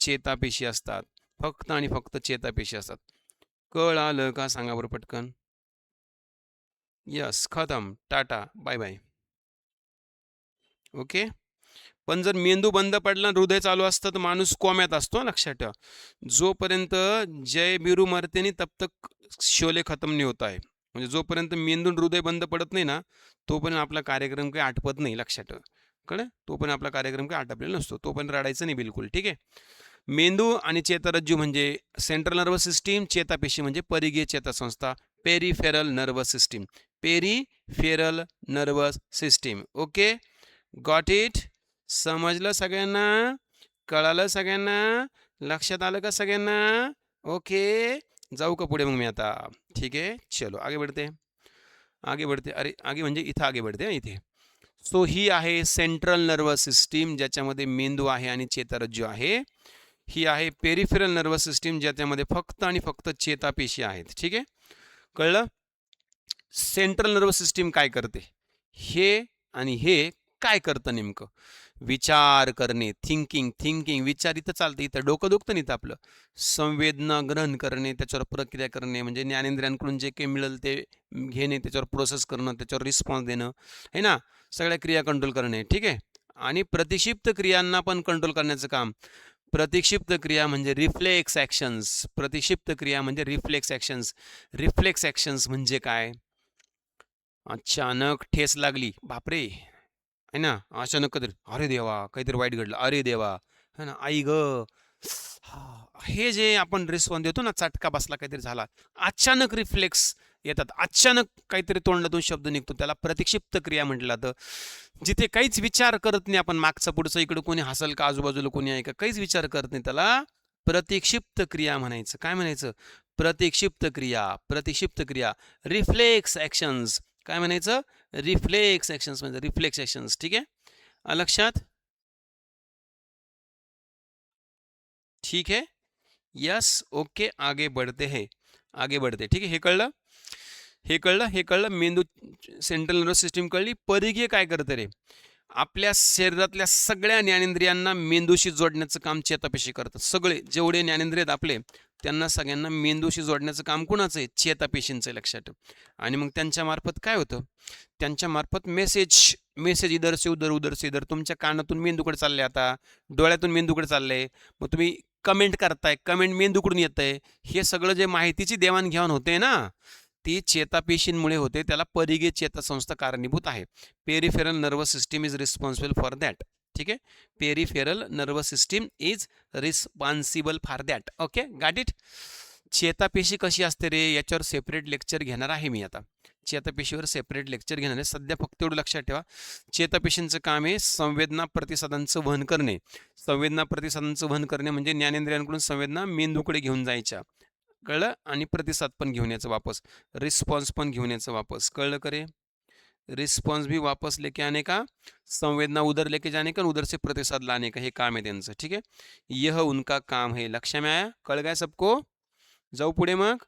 चेतापेशी असतात, फक्त आणि फक्त चेतापेशी असतात. कळालं का, सांगा बरं पटकन. यस, खतम, टाटा, बाय बाय. ओके. पण जर मेंदू बंद पडला, हृदय चालू असतं, तर माणूस कोम्यात असतो, लक्षात ठेवा. जोपर्यंत जय बिरू मरते नाही तब तक शोले खतम नाही होत आहे. म्हणजे जोपर्यंत मेंदू हृदय बंद पडत नाही ना, तोपर्यंत आपला कार्यक्रम काही आटपत नाही, लक्षात ठेवा. कळलं, तोपर्यंत आपला कार्यक्रम काही आटपलेला नसतो, तोपर्यंत रडायचं नाही बिलकुल, ठीक आहे. मेंदू आणि चेतारज्जू म्हणजे सेंट्रल नर्वस सिस्टीम, चेतापेशी म्हणजे परिघीय चेतासंस्था, peripheral nervous system, peripheral nervous system. Okay, got it. समजलं सगळ्यांना, कळालं सगळ्यांना, लक्षात आलं का सगळ्यांना? ओके, जाऊ का पुढे मग मी आता, ठीक आहे. चलो आगे बढ़ते, आगे बढ़ते, अरे आगे म्हणजे इथं आगे बढ़ते, इथे. सो ही आहे सेंट्रल नर्वस सिस्टीम, ज्याच्यामध्ये मेंदू आहे आणि चेतारज्जू आहे. ही आहे पेरिफेरल नर्वस सिस्टीम, ज्याच्यामध्ये फक्त आणि फक्त चेतापेशी आहेत, ठीक आहे. कळलं. सेंट्रल नर्वस सिस्टीम काय करते, हे आणि हे काय करतं नेमकं? विचार करणे, थिंकिंग, थिंकिंग, विचार इथं चालतं, इथं डोकं दुखतं नाही, आपलं संवेदना ग्रहण करणे, त्याच्यावर प्रक्रिया करणे, म्हणजे ज्ञानेंद्रियांकडून जे काही मिळेल ते घेणे, त्याच्यावर प्रोसेस करणं, त्याच्यावर रिस्पॉन्स देणं, है ना, सगळ्या क्रिया कंट्रोल करणे, ठीक आहे. आणि प्रतिक्षिप्त क्रियांना पण कंट्रोल करण्याचं काम. प्रतिक्षिप्त क्रिया म्हणजे रिफ्लेक्स ॲक्शन्स, प्रतिक्षिप्त क्रिया म्हणजे रिफ्लेक्स ॲक्शन्स. रिफ्लेक्स ॲक्शन्स म्हणजे काय? अचानक ठेस लागली, बापरे, है ना, अचानक कधी, अरे देवा, काहीतरी वाईट घडलं, अरे देवा, है ना, आई ग, हे जे आपण रिस्पॉन्स देतो ना, चटका बसला, काहीतरी झाला, अचानक रिफ्लेक्स येतात, अचानक काहीतरी तोंडातून शब्द निघतो, त्याला प्रतिक्षिप्त क्रिया म्हटलं जातं. जिथे काहीच विचार करत नाही आपण, मागचं पुढचं, इकडं कोणी हसल का, आजूबाजूला कोणी आहे का, काहीच विचार करत नाही, त्याला प्रतिक्षिप्त क्रिया म्हणायचं. काय म्हणायचं? प्रतिक्षिप्त क्रिया, प्रतिक्षिप्त क्रिया, रिफ्लेक्स ॲक्शन्स. काय म्हणायचं? रिफ्लेक्स ॲक्शन्स म्हणजे रिफ्लेक्स ॲक्शन्स, ठीक आहे, लक्षात. ठीक है, यस, ओके, आगे बढ़ते हैं, आगे बढ़ते, ठीक आहे. हे कळलं, हे कळलं, हे कळलं. मेंदू, सेंट्रल नर्वस सिस्टीम कळली. परिघीय काय करतं रे? आपल्या शरीरातल्या सगळ्या ज्ञानेंद्रियांना मेंदूशी जोडण्याचं काम चेतापेशी करतात. सगळे जेवढे ज्ञानेंद्रिय आहेत आपले, त्यांना सगळ्यांना मेंदूशी जोडण्याचं काम कुणाचं आहे? चेतापेशींचं, लक्षात ठेव. आणि मग त्यांच्या मार्फत काय होतं? त्यांच्या मार्फत मेसेज, मेसेज इधर से उधर, उधर से इधर, तुमच्या कानातून मेंदूकडे चालले, आता डोळ्यातून मेंदूकडे चाललंय, मग तुम्ही कमेंट करताय, कमेंट मेंदूकडून येतंय, हे सगळं जे माहितीची देवाणघेवाण होते ना, ती चेतापेशींमुळे होते, त्याला परिघीय चेतासंस्था कारणीभूत आहे. Peripheral nervous system is responsible for that, ठीक आहे. Peripheral nervous system is responsible for that. Okay, got it. चेतापेशी कशी असते रे, याच्यावर सेपरेट लेक्चर घेणार आहे मी आता. चेतापेशीवर सेपरेट लेक्चर घेणार आहे. सध्या फक्त एवढं लक्षात ठेवा, चेतापेशींचं काम आहे संवेदना प्रतिसादांचं वहन करणे. संवेदना प्रतिसादांचं वहन करणे म्हणजे ज्ञानेंद्रियांकडून संवेदना मेंदूकडे घेऊन जायच्या, कळलं, आणि प्रतिसाद पण घेऊन यायचं वापस, रिस्पॉन्स पण घेऊन यायचं वापस, कळलं करे. रिस्पॉन्स भी वापस लेके आने का, संवेदना उधर लेके जाने का, उधर से प्रतिसाद लाने का, हे काम आहे त्यांचं. ठीक आहे, यह उनका काम है. लक्ष में आया, कळ काय सबको. जाऊ पुढे मग,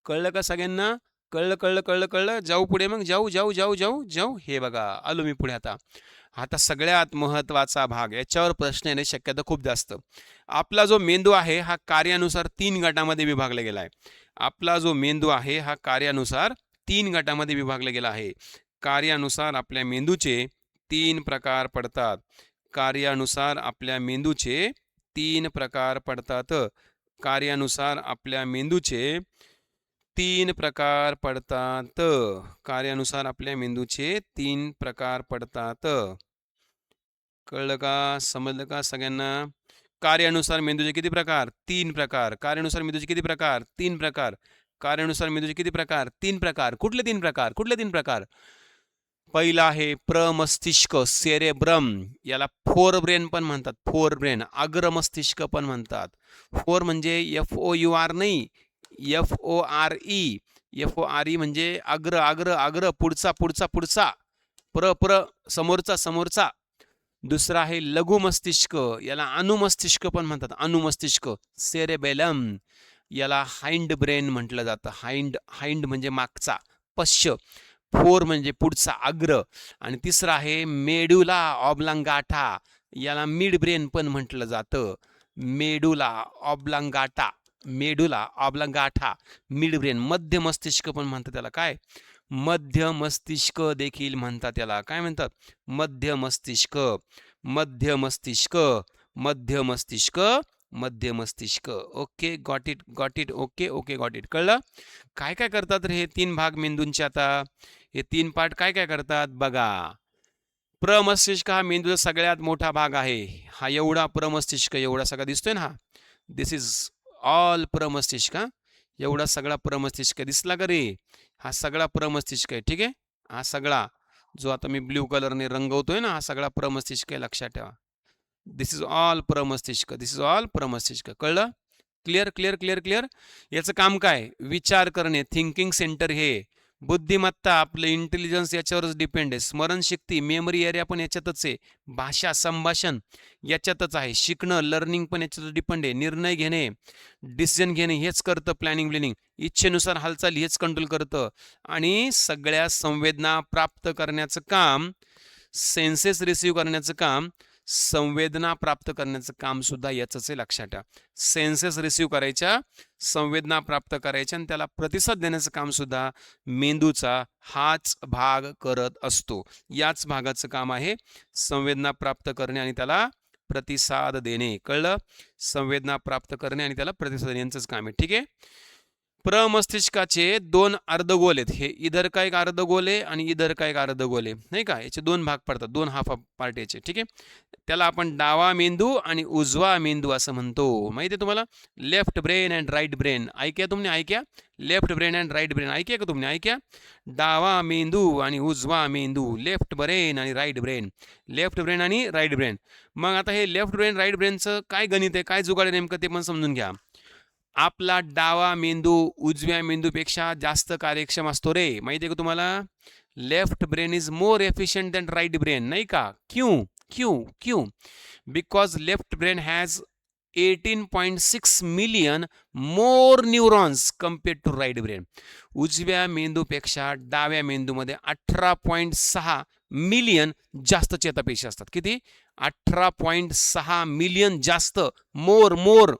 कळलं का सगळ्यांना, कळलं कळलं कळलं कळलं, जाऊ पुढे मग, जाऊ जाऊ जाऊ जाऊ जाऊ. हे बघा आलो मी पुढे. आता सगळ्यात महत्त्वाचा भाग, याच्यावर प्रश्न येण्याची शक्यता खूप जास्त. आपला जो मेंदू आहे हा कार्यानुसार 3 गटामध्ये विभागला गेला आहे. आपला जो मेंदू आहे हा कार्यानुसार 3 गटामध्ये विभागला गेला आहे. कार्यानुसार आपल्या मेंदूचे 3 प्रकार पडतात. कार्यानुसार आपल्या मेंदूचे 3 प्रकार पडतात. कार्यानुसार आपल्या मेंदूचे 3 प्रकार पडतात. कार्यानुसार आपल्या मेंदूचे 3 प्रकार पडतात. कळलं का, समजलं का सगळ्यांना. कार्यानुसार मेंदूचे किती प्रकार, 3 प्रकार. कार्यानुसार मेंदूचे किती प्रकार, 3 प्रकार. कार्यानुसार मेंदूचे किती प्रकार, 3 प्रकार. कुठले 3 प्रकार, कुठले 3 प्रकार. पहिला आहे प्रमस्तिष्क, सेरेब्रम, याला फोर ब्रेन पण म्हणतात. फोर ब्रेन, अग्रमस्तिष्क पण म्हणतात. फोर म्हणजे FOUR नाही, FORE. FORE म्हणजे अग्र अग्र अग्र, पुढचा पुढचा पुढचा, प्र समोरचा समोरचा. दुसरा आहे लघु मस्तिष्क, याला अनुमस्तिष्क पण म्हणतात. अनुमस्तिष्क, सेरेबेलम, याला हाइंड ब्रेन म्हटलं जातं. हाइंड म्हणजे मागचा, पश्च. फोर म्हणजे पुढचा, अग्र. आणि तिसरा आहे मेडुला ऑब्लांगाटा, याला मिड ब्रेन पण म्हटलं जातं. Medulla oblongata, medulla oblongata, midbrain. मध्य मस्तिष्क पण म्हणतात त्याला. काय, मध्य मस्तिष्क देखील म्हणतात त्याला. काय म्हणतात, मध्य मस्तिष्क, मध्य मस्तिष्क, मध्य मस्तिष्क, मध्य मस्तिष्क. Okay, got it got it. Okay okay, got it. कळलं. काय काय करतात रे हे 3 भाग मेंदूंचे. आता हे 3 पार्ट काय काय करतात बघा. प्रमस्तिष्क हा मेंदूचा सगळ्यात मोठा भाग आहे. हा एवढा प्रमस्तिष्क, एवढा सगळा दिसतोय ना, हा, दिस इज ऑल प्रमस्तिष्क. एवढा सगळा प्रमस्तिष्क दिसला का रे, हा सगळा प्रमस्तिष्क आहे. ठीक आहे, हा सगळा जो आता मी ब्ल्यू कलरने रंगवतोय ना, हा सगळा प्रमस्तिष्क आहे, लक्षात ठेवा. दिस इज ऑल प्रमस्तिष्क, दिस इज ऑल प्रमस्तिष्क. कळलं. Clear clear clear clear. याचं काम काय, विचार करणे, थिंकिंग सेंटर. हे बुद्धिमत्ता, आपलं इंटेलिजन्स याच्यावरच डिपेंड आहे. स्मरणशक्ती, मेमरी एरिया पण याच्यातच आहे. भाषा, संभाषण याच्यातच आहे. शिकणं, लर्निंग पण याच्यातच डिपेंड आहे. निर्णय घेणे, डिसिजन घेणे हेच करतं प्लॅनिंग ब्लिनिंग. इच्छेनुसार हालचाल हेच कंट्रोल करतं. आणि सगळ्या संवेदना प्राप्त करण्याचं काम, सेन्सेस रिसीव्ह करण्याचं काम, संवेदना प्राप्त करण्याचं काम सुद्धा याचंच आहे, लक्षात ठेवा. सेन्सेस रिसीव्ह करायच्या, संवेदना प्राप्त करायच्या, आणि त्याला प्रतिसाद देण्याचं काम सुद्धा मेंदूचा हाच भाग करत असतो. याच भागाचं काम आहे संवेदना प्राप्त करणे आणि त्याला प्रतिसाद देणे. कळलं. संवेदना प्राप्त करणे आणि त्याला प्रतिसाद देणे यांचंच काम आहे. ठीक आहे. प्रमस्तिष्काचे 2 अर्धगोल आहेत. हे इधर का एक अर्धगोल आहे आणि इधर का एक अर्धगोल आहे, नाही का. याचे 2 भाग पडतात, 2 हाफ पार्ट याचे. ठीक आहे. त्याला आपण डावा मेंदू आणि उजवा मेंदू असं म्हणतो. माहिती आहे तुम्हाला. Left brain and right brain. ऐक्या तुमने, ऐक्या. Left brain and right brain ऐक्या का तुमने, ऐक्या. डावा मेंदू आणि उजवा मेंदू, लेफ्ट ब्रेन आणि राईट ब्रेन, लेफ्ट ब्रेन आणि राईट ब्रेन. मग आता हे लेफ्ट ब्रेन राईट ब्रेनचं काय गणित आहे, काय जुगाड आहे नेमकं, ते पण समजून घ्या. आपला डावा मेंदू उजव्या मेंदूपेक्षा जास्त कार्यक्षम असतो रे, माहिती आहे का तुम्हाला. Left brain is more efficient than right brain, नाही का. क्यों क्यों क्यों. Because left brain has 18.6 million more neurons compared to right brain. उजव्या मेंदूपेक्षा डाव्या मेंदूमध्ये 18.6 मिलियन जास्त चेतापेशी असतात. किती, 18.6 मिलियन जास्त. मोर मोर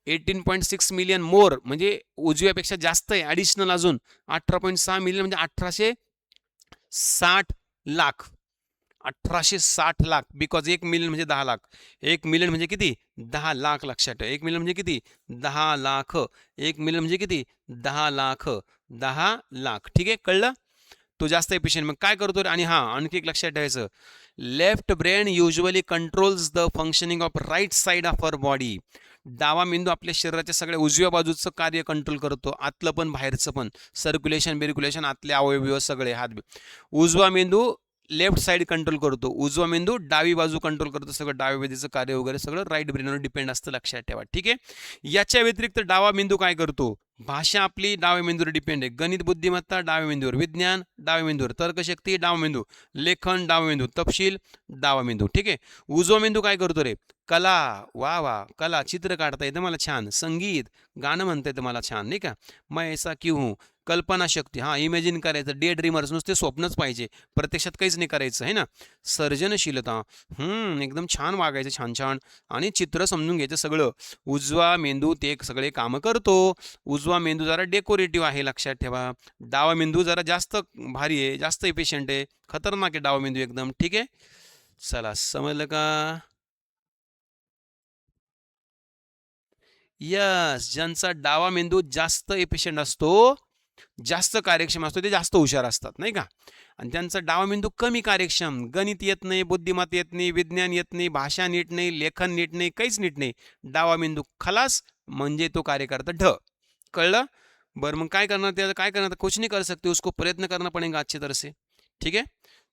18.6 मिलियन मोर म्हणजे उजव्यापेक्षा जास्त आहे, ॲडिशनल अजून 18.6 मिलियन म्हणजे 1860 लाख. 1860 लाख. बिकॉज 1 मिलियन म्हणजे 10 लाख. 1 मिलियन म्हणजे किती, 10 लाख. लक्षात ठेवा. 1 मिलियन म्हणजे किती, 10 लाख. 1 मिलियन म्हणजे किती, 10 लाख. 10 लाख. ठीक आहे, कळलं. तो जास्त एफिशियंट. मग काय करतो. आणि हां, आणखी एक लक्षात ठेवायचं, left brain usually controls the functioning of right side of our body. डावा मेंदू आपल्या शरीराच्या सगळ्या उजव्या बाजूचं कार्य कंट्रोल करतो, आतलं पण बाहेरचं पण, सर्क्युलेशन बिर्क्युलेशन, आतले अवयव सगळे हात. उजवा मेंदू लेफ्ट साईड कंट्रोल करतो, उजवा मेंदू डावी बाजू कंट्रोल करतो, सगळं डाव्या बाजूचं कार्य वगैरे सगळं राईट ब्रेनवर डिपेंड असतं, लक्षात ठेवा. ठीक आहे. याच्या व्यतिरिक्त डावा मेंदू काय करतो? भाषा आपली डाव्या मेंदूवर डिपेंड आहे, गणित बुद्धिमत्ता डाव्या मेंदूवर, विज्ञान डाव्या मेंदूवर, तर्कशक्ती डावा मेंदू, लेखन डावा मेंदू, तपशील डावा मेंदू. ठीक आहे. उजवा मेंदू काय करतो रे? कला, वा वा, कला, चित्र काढता येतं मला छान, संगीत, गाणं म्हणता येतं मला छान, नाही का, मैं ऐसा क्यों हूं, कल्पनाशक्ती, हां इमॅजिन करायचं, डे ड्रीमर्स, नुसते स्वप्नच पाहिजे, प्रत्यक्षात काहीच नाही करायचं आहे ना, सर्जनशीलता, एकदम छान वागायचं, छान छान, आणि चित्र समजून घ्यायचं सगळं. उजवा मेंदू ते सगळे कामं करतो. उजवा मेंदू जरा डेकोरेटिव्ह आहे, लक्षात ठेवा. डावा मेंदू जरा जास्त भारी आहे, जास्त इफिशियंट आहे, खतरनाक आहे डावा मेंदू एकदम. ठीक आहे. चला, समजलं का? यस, ज्यांचा डावा मेंदू जास्त एफिशियंट असतो, जास्त कार्यक्षम असतो, ते जास्त हुशार असतात, नाही का. आणि त्यांचा डावा मेंदू कमी कार्यक्षम, गणित येत नाही, बुद्धिमत्ता येत नाही, विज्ञान येत नाही, भाषा नीट नाही, लेखन नीट नाही, काहीच नीट नाही, डावा मेंदू खलास, म्हणजे तो कार्यकर्ता ढ. कळलं? बरं, मग काय करणार त्याला? काय करणार? कुछ नहीं कर सकते, उसको प्रयत्न करना पडेगा अच्छी तरह से. ठीक आहे.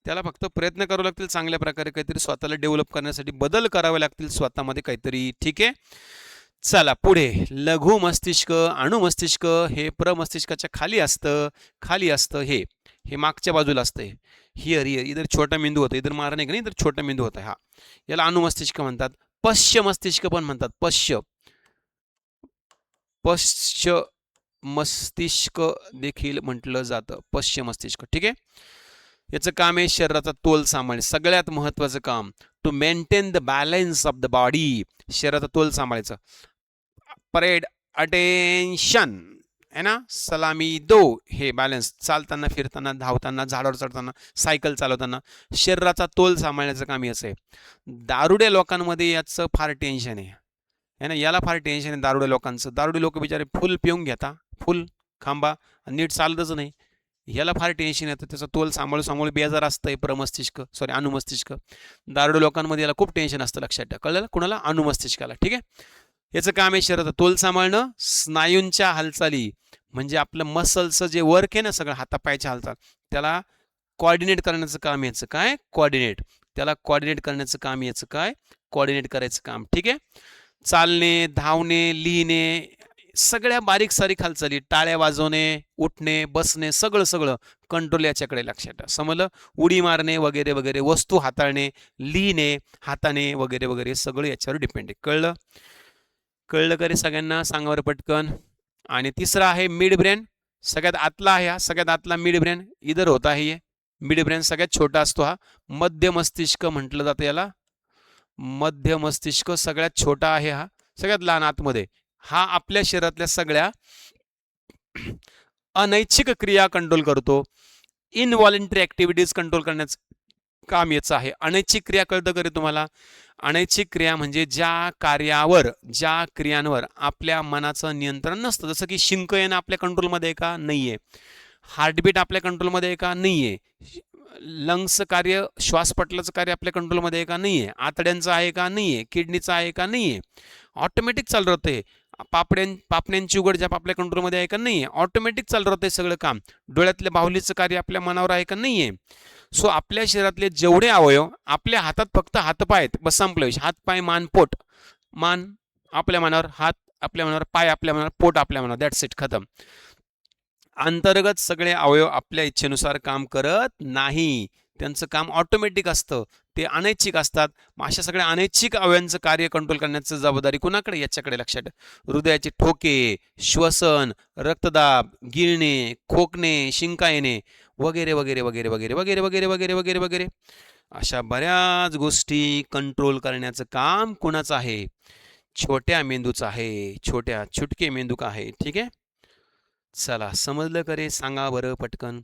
त्याला फक्त प्रयत्न करावे लागतील, चांगल्या प्रकारे काहीतरी स्वतःला डेव्हलप करण्यासाठी बदल करावे लागतील स्वतःमध्ये काहीतरी. ठीक आहे. चला पुढे. लघु मस्तिष्क, अणु मस्तिष्क हे प्रमस्तिष्काच्या खाली असतं. खाली असतं हे, हे मागच्या बाजूला असतं. हिअर हिअर, इधर छोटा मेंदू होता, इधर मारणे का नाही, इधर छोटा मेंदू होता. हा, याला अनुमस्तिष्क म्हणतात. पश्च मस्तिष्क पण म्हणतात. पश्च मस्तिष्क देखील म्हटलं जातं. पश्च मस्तिष्क. ठीक आहे. याचं काम आहे शरीराचा तोल सांभाळणे, सगळ्यात महत्वाचं काम, to maintain the balance of the body. शरीराचा तोल सांभाळायचं. परेड अटेन्शन है ना, सलामी दो, हे बॅलन्स, चालताना, फिरताना, धावताना, झाडावर चढताना, सायकल चालवताना, शरीराचा तोल सांभाळण्याचं काम याचं आहे. दारुड्या लोकांमध्ये याचं फार टेन्शन आहे ना, याला फार टेन्शन आहे दारुड्या लोकांचं. दारुडे लोक बिचारे फुल पिऊन घेता, फुल खांबा, नीट चालतच नाही. याला फार टेन्शन येतं, त्याचा तोल सांभाळून सांभाळून बेजार असतंय प्रमस्तिष्क, सॉरी अनुमस्तिष्क. दारुडे लोकांमध्ये याला खूप टेन्शन असतं, लक्षात ठेवा. कळलं? कुणाला? अनुमस्तिष्काला. ठीक आहे. याचं काम आहे शरीराचा तोल सांभाळणं, स्नायूंच्या हालचाली, म्हणजे आपलं मसलचं जे वर्क आहे ना, सगळं हातापायच्या हालचाल, त्याला कोऑर्डिनेट करण्याचं काम याचं काय? कोऑर्डिनेट. त्याला कोऑर्डिनेट करण्याचं काम याचं काय? कोऑर्डिनेट करायचं काम. ठीक आहे. चालणे, धावणे, लिहिणे, सगळ्या बारीक सारीक हालचाली, टाळ्या वाजवणे, उठणे, बसणे, सगळं सगळं कंट्रोल याच्याकडे, लक्षात ठेवा. समजलं? उडी मारणे वगैरे वगैरे, वस्तू हाताळणे, लिहिणे हाताने वगैरे वगैरे, सगळं याच्यावर डिपेंड आहे. कळलं? कळलं का रे सगळ्यांना? सांगा बरं पटकन. आणि तिसरा आहे मिड ब्रेन, सगळ्यात आतला आहे हा, सगळ्यात आतला मिड ब्रेन, इधर होता आहे हे मिड ब्रेन, सगळ्यात छोटा असतो हा. मध्य मस्तिष्क म्हटलं जातं याला. मध्य मस्तिष्क सगळ्यात छोटा आहे हा, सगळ्यात लहान आतमध्ये. हा आपल्या शरीरातल्या सगळ्या अनैच्छिक क्रिया कंट्रोल करतो, इनव्हॉलेंटरी ऍक्टिव्हिटीज कंट्रोल करण्याचं काम याचं आहे. अनैच्छिक क्रिया कळतं का रे तुम्हाला? अनैच्छिक क्रिया म्हणजे ज्या कार्यावर, ज्या क्रियांवर आपल्या मनाचं नियंत्रण नसतं. जसं की शिंक येणं आपल्या कंट्रोलमध्ये आहे का? नाही आहे. हार्टबीट आपल्या कंट्रोलमध्ये आहे का? नाही आहे. लंग्सचं कार्य, श्वासपटलाचं कार्य आपल्या कंट्रोलमध्ये आहे का? नाही आहे. आतड्यांचं आहे का? नाही आहे. किडनीचं आहे का? नाही आहे. ऑटोमॅटिक चालू राहते. पापण्यांची उघडझाप आपल्या कंट्रोलमध्ये आहे का? नाही आहे. ऑटोमॅटिक चालू राहते सगळं काम. डोळ्यातल्या बाहुलीचं कार्य आपल्या मनावर आहे का? नाही आहे. सो आपल्या शरीरातले जेवढे अवयव, आपल्या हातात फक्त हातपाय आहेत, बस संपलं विषय. हातपाय, मान, पोट. मान आपल्या मनावर, हात आपल्या मनावर, पाय आपल्या मनावर, पोट आपल्या मनावर, दॅट्स इट, खतम. अंतर्गत सगळे अवयव आपल्या इच्छेनुसार काम करत नाही, त्यांचं काम ऑटोमॅटिक असतं, ते अनैच्छिक असतात. अशा सगळ्या अनैच्छिक अवयवांचं कार्य कंट्रोल करण्याची जबाबदारी कुणाकडे? याच्याकडे, लक्षात. हृदयाचे ठोके, श्वसन, रक्तदाब, गिळणे, खोकणे, शिंका येणे वगैरे वगैरे वगैरे वगैरे वगैरे वगैरे वगैरे वगैरे वगैरे, अशा बऱ्याच गोष्टी कंट्रोल करण्याचं काम कुणाचं आहे? छोट्या मेंदूचं आहे. छोट्या छुटके मेंदू का आहे. ठीक आहे. चला, समजलं का रे? सांगा बरं पटकन.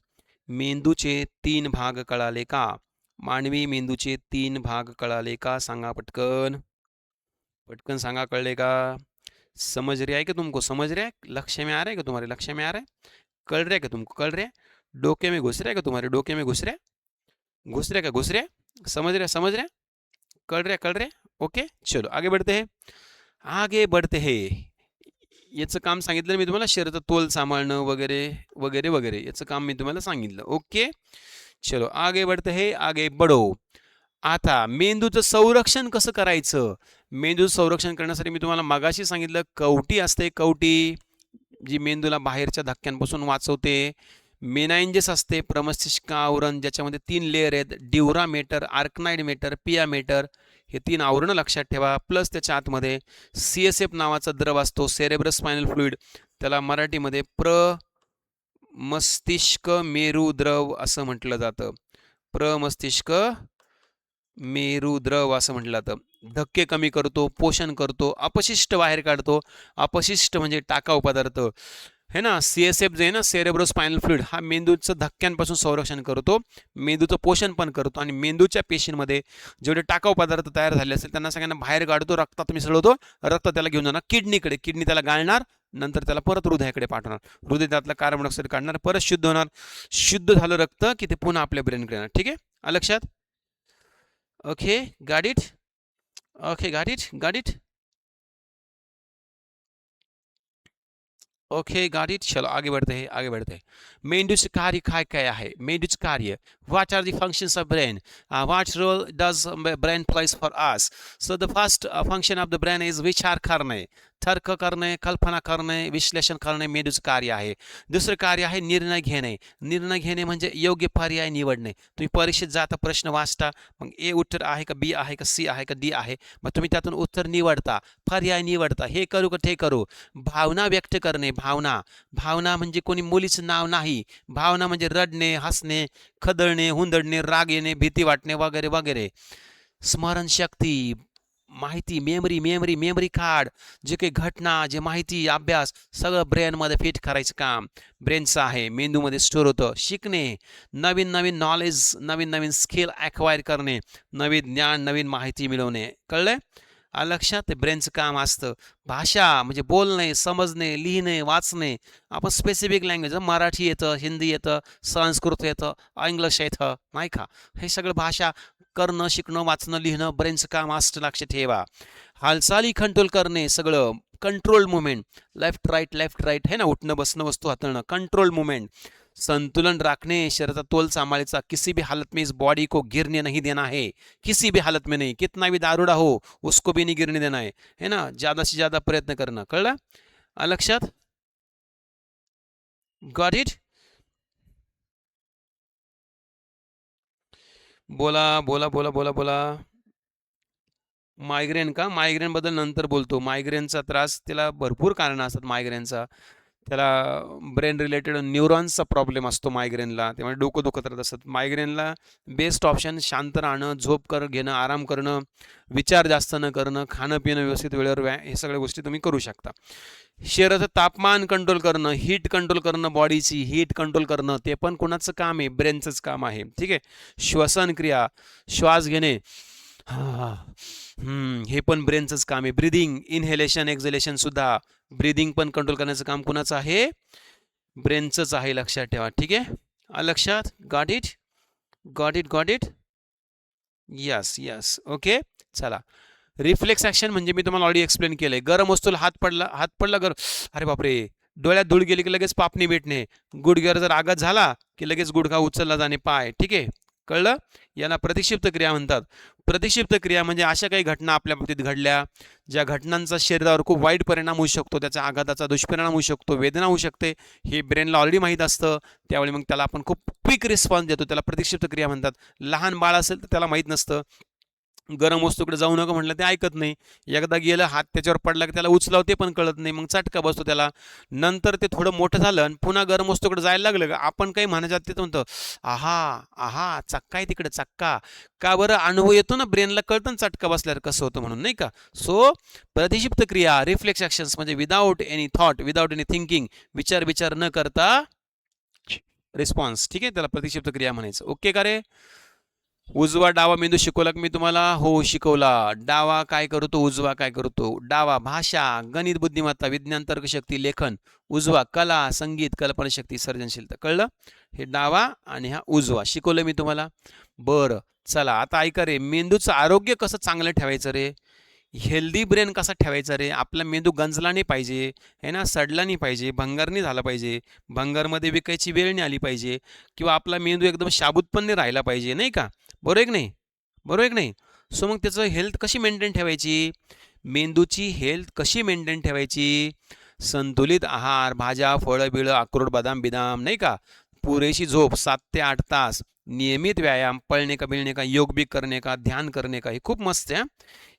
मेंदूचे 3 भाग कळाले का? मानवी मेंदूचे 3 भाग कळाले का? सांगा पटकन. पटकन सांगा, कळले का? समझ रहा है क्या तुमको? समझ रहा है? लक्ष्य में आ रहा है क्या तुम्हारे? लक्ष्य में आ रहा है? कळ रहा है क्या तुमको? कळ रहा है? डोके में घुस रहा है क्या तुम्हारे? डोके में घुस रहा है? घुस रहा है क्या? घुस रहा है? समझ रहे? समझ रहे? कळ रहा है? कळ रहा है? ओके, चलो आगे बढ़ते हैं. आगे बढ़ते है याचं काम सांगितलं मी तुम्हाला, शरीराचा तोल सांभाळणं वगैरे वगैरे वगैरे याचं काम मी तुम्हाला सांगितलं. ओके, चलो आगे बढ़ते है, आगे बढ़ो. आता मेंदूचं संरक्षण कसं करायचं? मेंदूचं संरक्षण करण्यासाठी मी तुम्हाला मगाशी सांगितलं, कवटी असते, कवटी जी मेंदूला बाहेरच्या धक्क्यांपासून वाचवते. मेनाइंजेस असते, प्रमस्तिष्क आवरण, ज्याच्यामध्ये 3 लेयर आहेत, ड्युरामेटर, आर्कनाइड मेटर, पियामेटर, हे 3 आवरणं लक्षात ठेवा. प्लस त्याच्या आतमध्ये CSF नावाचा द्रव असतो, सेरेब्रस स्पायनल फ्लुइड, त्याला मराठीमध्ये प्रमस्तिष्क मेरुद्रव असं म्हटलं जातं. प्रमस्तिष्क मेरुद्रव असं म्हटलं जातं. धक्के कमी करतो, पोषण करतो, अपशिष्ट बाहेर काढतो. अपशिष्ट म्हणजे टाकाऊ पदार्थ है ना. CSF जे आहे ना, सेरेब्रोस्पायनल फ्लुइड, हा मेंदूचं धक्क्यांपासून संरक्षण करतो, मेंदूचं पोषण पण करतो आणि मेंदूच्या पेशींमध्ये जेवढे टाकाऊ पदार्थ तयार झाले असेल त्यांना सगळ्यांना बाहेर काढतो, रक्तात मिसळतो. रक्त त्याला घेऊन जाणार किडनीकडे, किडनी त्याला गाळणार, नंतर त्याला परत हृदयाकडे पाठवणार, हृदय त्यातला कार्बन डायऑक्साईड काढणार, परत शुद्ध होणार. शुद्ध झालं रक्त की ते पुन्हा आपल्या ब्रेनकडे येणार. ठीक आहे, लक्षात. Okay, got it. Okay, got it, got it. Okay, got it. चलो आगे बढ़ते हैं, आगे बढ़ते हैं. मेंदूचे कार्य काय काय आहे? मेंदूचे कार्य, what are the functions of brain, what role does brain plays for us. So the first function of the brain is विचार करणे, तर्क करणे, कल्पना करणे, विश्लेषण करणे, मेंदूचं कार्य आहे. दुसरं कार्य आहे निर्णय घेणे. निर्णय घेणे म्हणजे योग्य पर्याय निवडणे. तुम्ही परीक्षेत जाता, प्रश्न वाचता, मग ए उत्तर आहे का, बी आहे का, सी आहे का, डी आहे, मग तुम्ही त्यातून उत्तर निवडता, पर्याय निवडता, हे करू का ते करू. भावना व्यक्त करणे, भावना. भावना म्हणजे कोणी मुलीचं नाव नाही. भावना म्हणजे रडणे, हसणे, खदळणे, हुंदडणे, राग येणे, भीती वाटणे वगैरे वगैरे. स्मरणशक्ती, माहिती, मेमरी, मेमरी, मेमरी कार्ड, जे काही घटना, जे माहिती, अभ्यास सगळं ब्रेनमध्ये फिट करायचं काम ब्रेनचं आहे, मेंदूमध्ये स्टोअर होतं. शिकणे, नवीन नवीन नॉलेज, नवीन नवीन स्किल ॲक्वायर करणे, नवीन ज्ञान, नवीन माहिती मिळवणे. कळलंय? लक्षात, ते ब्रेनचं काम असतं. भाषा म्हणजे बोलणे, समजणे, लिहिणे, वाचणे. आपण स्पेसिफिक लँग्वेज, मराठी येतं, हिंदी येतं, संस्कृत येतं, इंग्लिश येतं, नाही का, हे सगळं भाषा करणं, शिकणं, वाचणं, लिहिणं ब्रेनचं काम असतं, लक्ष ठेवा. हालचाली कंट्रोल करणे, सगळं कंट्रोल मुवमेंट, लेफ्ट राईट है ना, उठणं, बसणं, वस्तू हाताळणं, कंट्रोल मुवमेंट. संतुलन रखने, शरीर तोल संभाळायचा, किसी भी हालत में इस बॉडी को गिरने नहीं देना है, किसी भी हालत में नहीं, कितना भी दारूडा हो उसको भी नहीं गिरने देना है ना, ज्यादा से ज्यादा प्रयत्न करणं. कळलं? लक्षात? Got it. बोला बोला बोला बोला बोला. मायग्रेन का? मायग्रेन बद्दल नंतर बोलतो. मायग्रेनचा त्रास, त्याला भरपूर कारणं असतात मायग्रेनचा. त्याला ब्रेन रिलेटेड न्यूरॉन्सचा प्रॉब्लेम असतो मायग्रेनला, त्यामुळे डोकं दुखत राहत असतात. मायग्रेनला बेस्ट ऑप्शन शांत राहणं, झोप घेणं, आराम करणं, विचार जास्त न करणं, खाणं पिणं व्यवस्थित वेळेवर, हे सगळ्या गोष्टी तुम्ही करू शकता. शरीराचं तापमान कंट्रोल करणं, हीट कंट्रोल करणं, बॉडीची हीट कंट्रोल करणं, ते पण कोणाचं काम आहे? ब्रेनचंच काम आहे. ठीक आहे. श्वसन क्रिया, श्वास घेणे, हे पण ब्रेनचंच काम आहे. ब्रिदिंग, इनहेलेशन, एक्झलेशन सुद्धा, ब्रिदिंग पण कंट्रोल करण्याचं काम कुणाचं आहे? ब्रेनचंच आहे, लक्षात ठेवा. ठीक आहे, लक्षात. Got it, got it, got it. Yes yes, okay. चला, रिफ्लेक्स ॲक्शन म्हणजे मी तुम्हाला ऑलरेडी एक्सप्लेन केलंय. गरम वस्तूला हात पडला गरम, अरे बापरे, डोळ्यात धूळ गेली की लगेच पापणी भेटणे, गुडघ्यावर जर आघात झाला की लगेच गुडघा उचलला जाणे, पाय. ठीक आहे, कळलं? याला प्रतिक्षिप्त क्रिया म्हणतात. प्रतिक्षिप्त क्रिया म्हणजे अशा काही घटना आपल्या बाबतीत घडल्या, ज्या घटनांचा शरीरावर खूप वाईट परिणाम होऊ शकतो, त्याच्या आघाताचा दुष्परिणाम होऊ शकतो, वेदना होऊ शकते, हे ब्रेनला ऑलरेडी माहीत असतं. त्यावेळी मग त्याला आपण खूप क्विक रिस्पॉन्स देतो, त्याला प्रतिक्षिप्त क्रिया म्हणतात. लहान बाळ असेल तर त्याला माहीत नसतं, गरम वस्तूकडे जाऊ नका म्हटलं ते ऐकत नाही. एकदा गेलं, हात त्याच्यावर पडला की त्याला उचलाव ते पण कळत नाही, मग चटका बसतो त्याला. नंतर ते थोडं मोठं झालं आणि पुन्हा गरम वस्तूकडे जायला लागलं का आपण काही म्हणायचं ते म्हणतो, आहा आहा चक्का आहे तिकडे, चक्का. का बरं? अनुभव येतो ना, ब्रेनला कळतं ना चटका बसल्यावर कसं होतं म्हणून, नाही का. सो प्रतिक्षिप्त क्रिया, रिफ्लेक्स ॲक्शन्स म्हणजे without any thought, without any thinking, विचार न करता रिस्पॉन्स. ठीक आहे, त्याला प्रतिक्षिप्त क्रिया म्हणायचं. ओके का रे? उजवा डावा मेंदू शिकवला की मी तुम्हाला? हो, शिकवला. डावा काय करतो, उजवा काय करतो? डावा भाषा, गणित, बुद्धिमत्ता, विज्ञान, तर्कशक्ती, लेखन. उजवा कला, संगीत, कल्पनाशक्ती, सर्जनशीलता. कळलं? हे डावा आणि हा उजवा शिकवलं मी तुम्हाला. बरं, चला आता ऐका रे, मेंदूचं आरोग्य कसं चांगलं ठेवायचं रे? हेल्दी ब्रेन कसा ठेवायचा रे? आपला मेंदू गंजला नाही पाहिजे, आहे ना, सडला नाही पाहिजे, भंगार नाही झाला पाहिजे, भंगारमध्ये विकायची वेळ नाही आली पाहिजे, किंवा आपला मेंदू एकदम शाबूत पण नाही राहिला पाहिजे, नाही का? बरोबर आहे की नाही? बरोबर आहे की नाही? सो मग त्याचं हेल्थ कशी मेंटेन ठेवायची? मेंदूची हेल्थ कशी मेंटेन ठेवायची? संतुलित आहार, भाज्या, फळं बिळं, अक्रोड, बदाम बिदाम, नाही का, पुरेशी झोप 7 ते 8 तास, नियमित व्यायाम, पळणे का बिळणे का, योग बी करणे का, ध्यान करणे का, हे खूप मस्त आहे.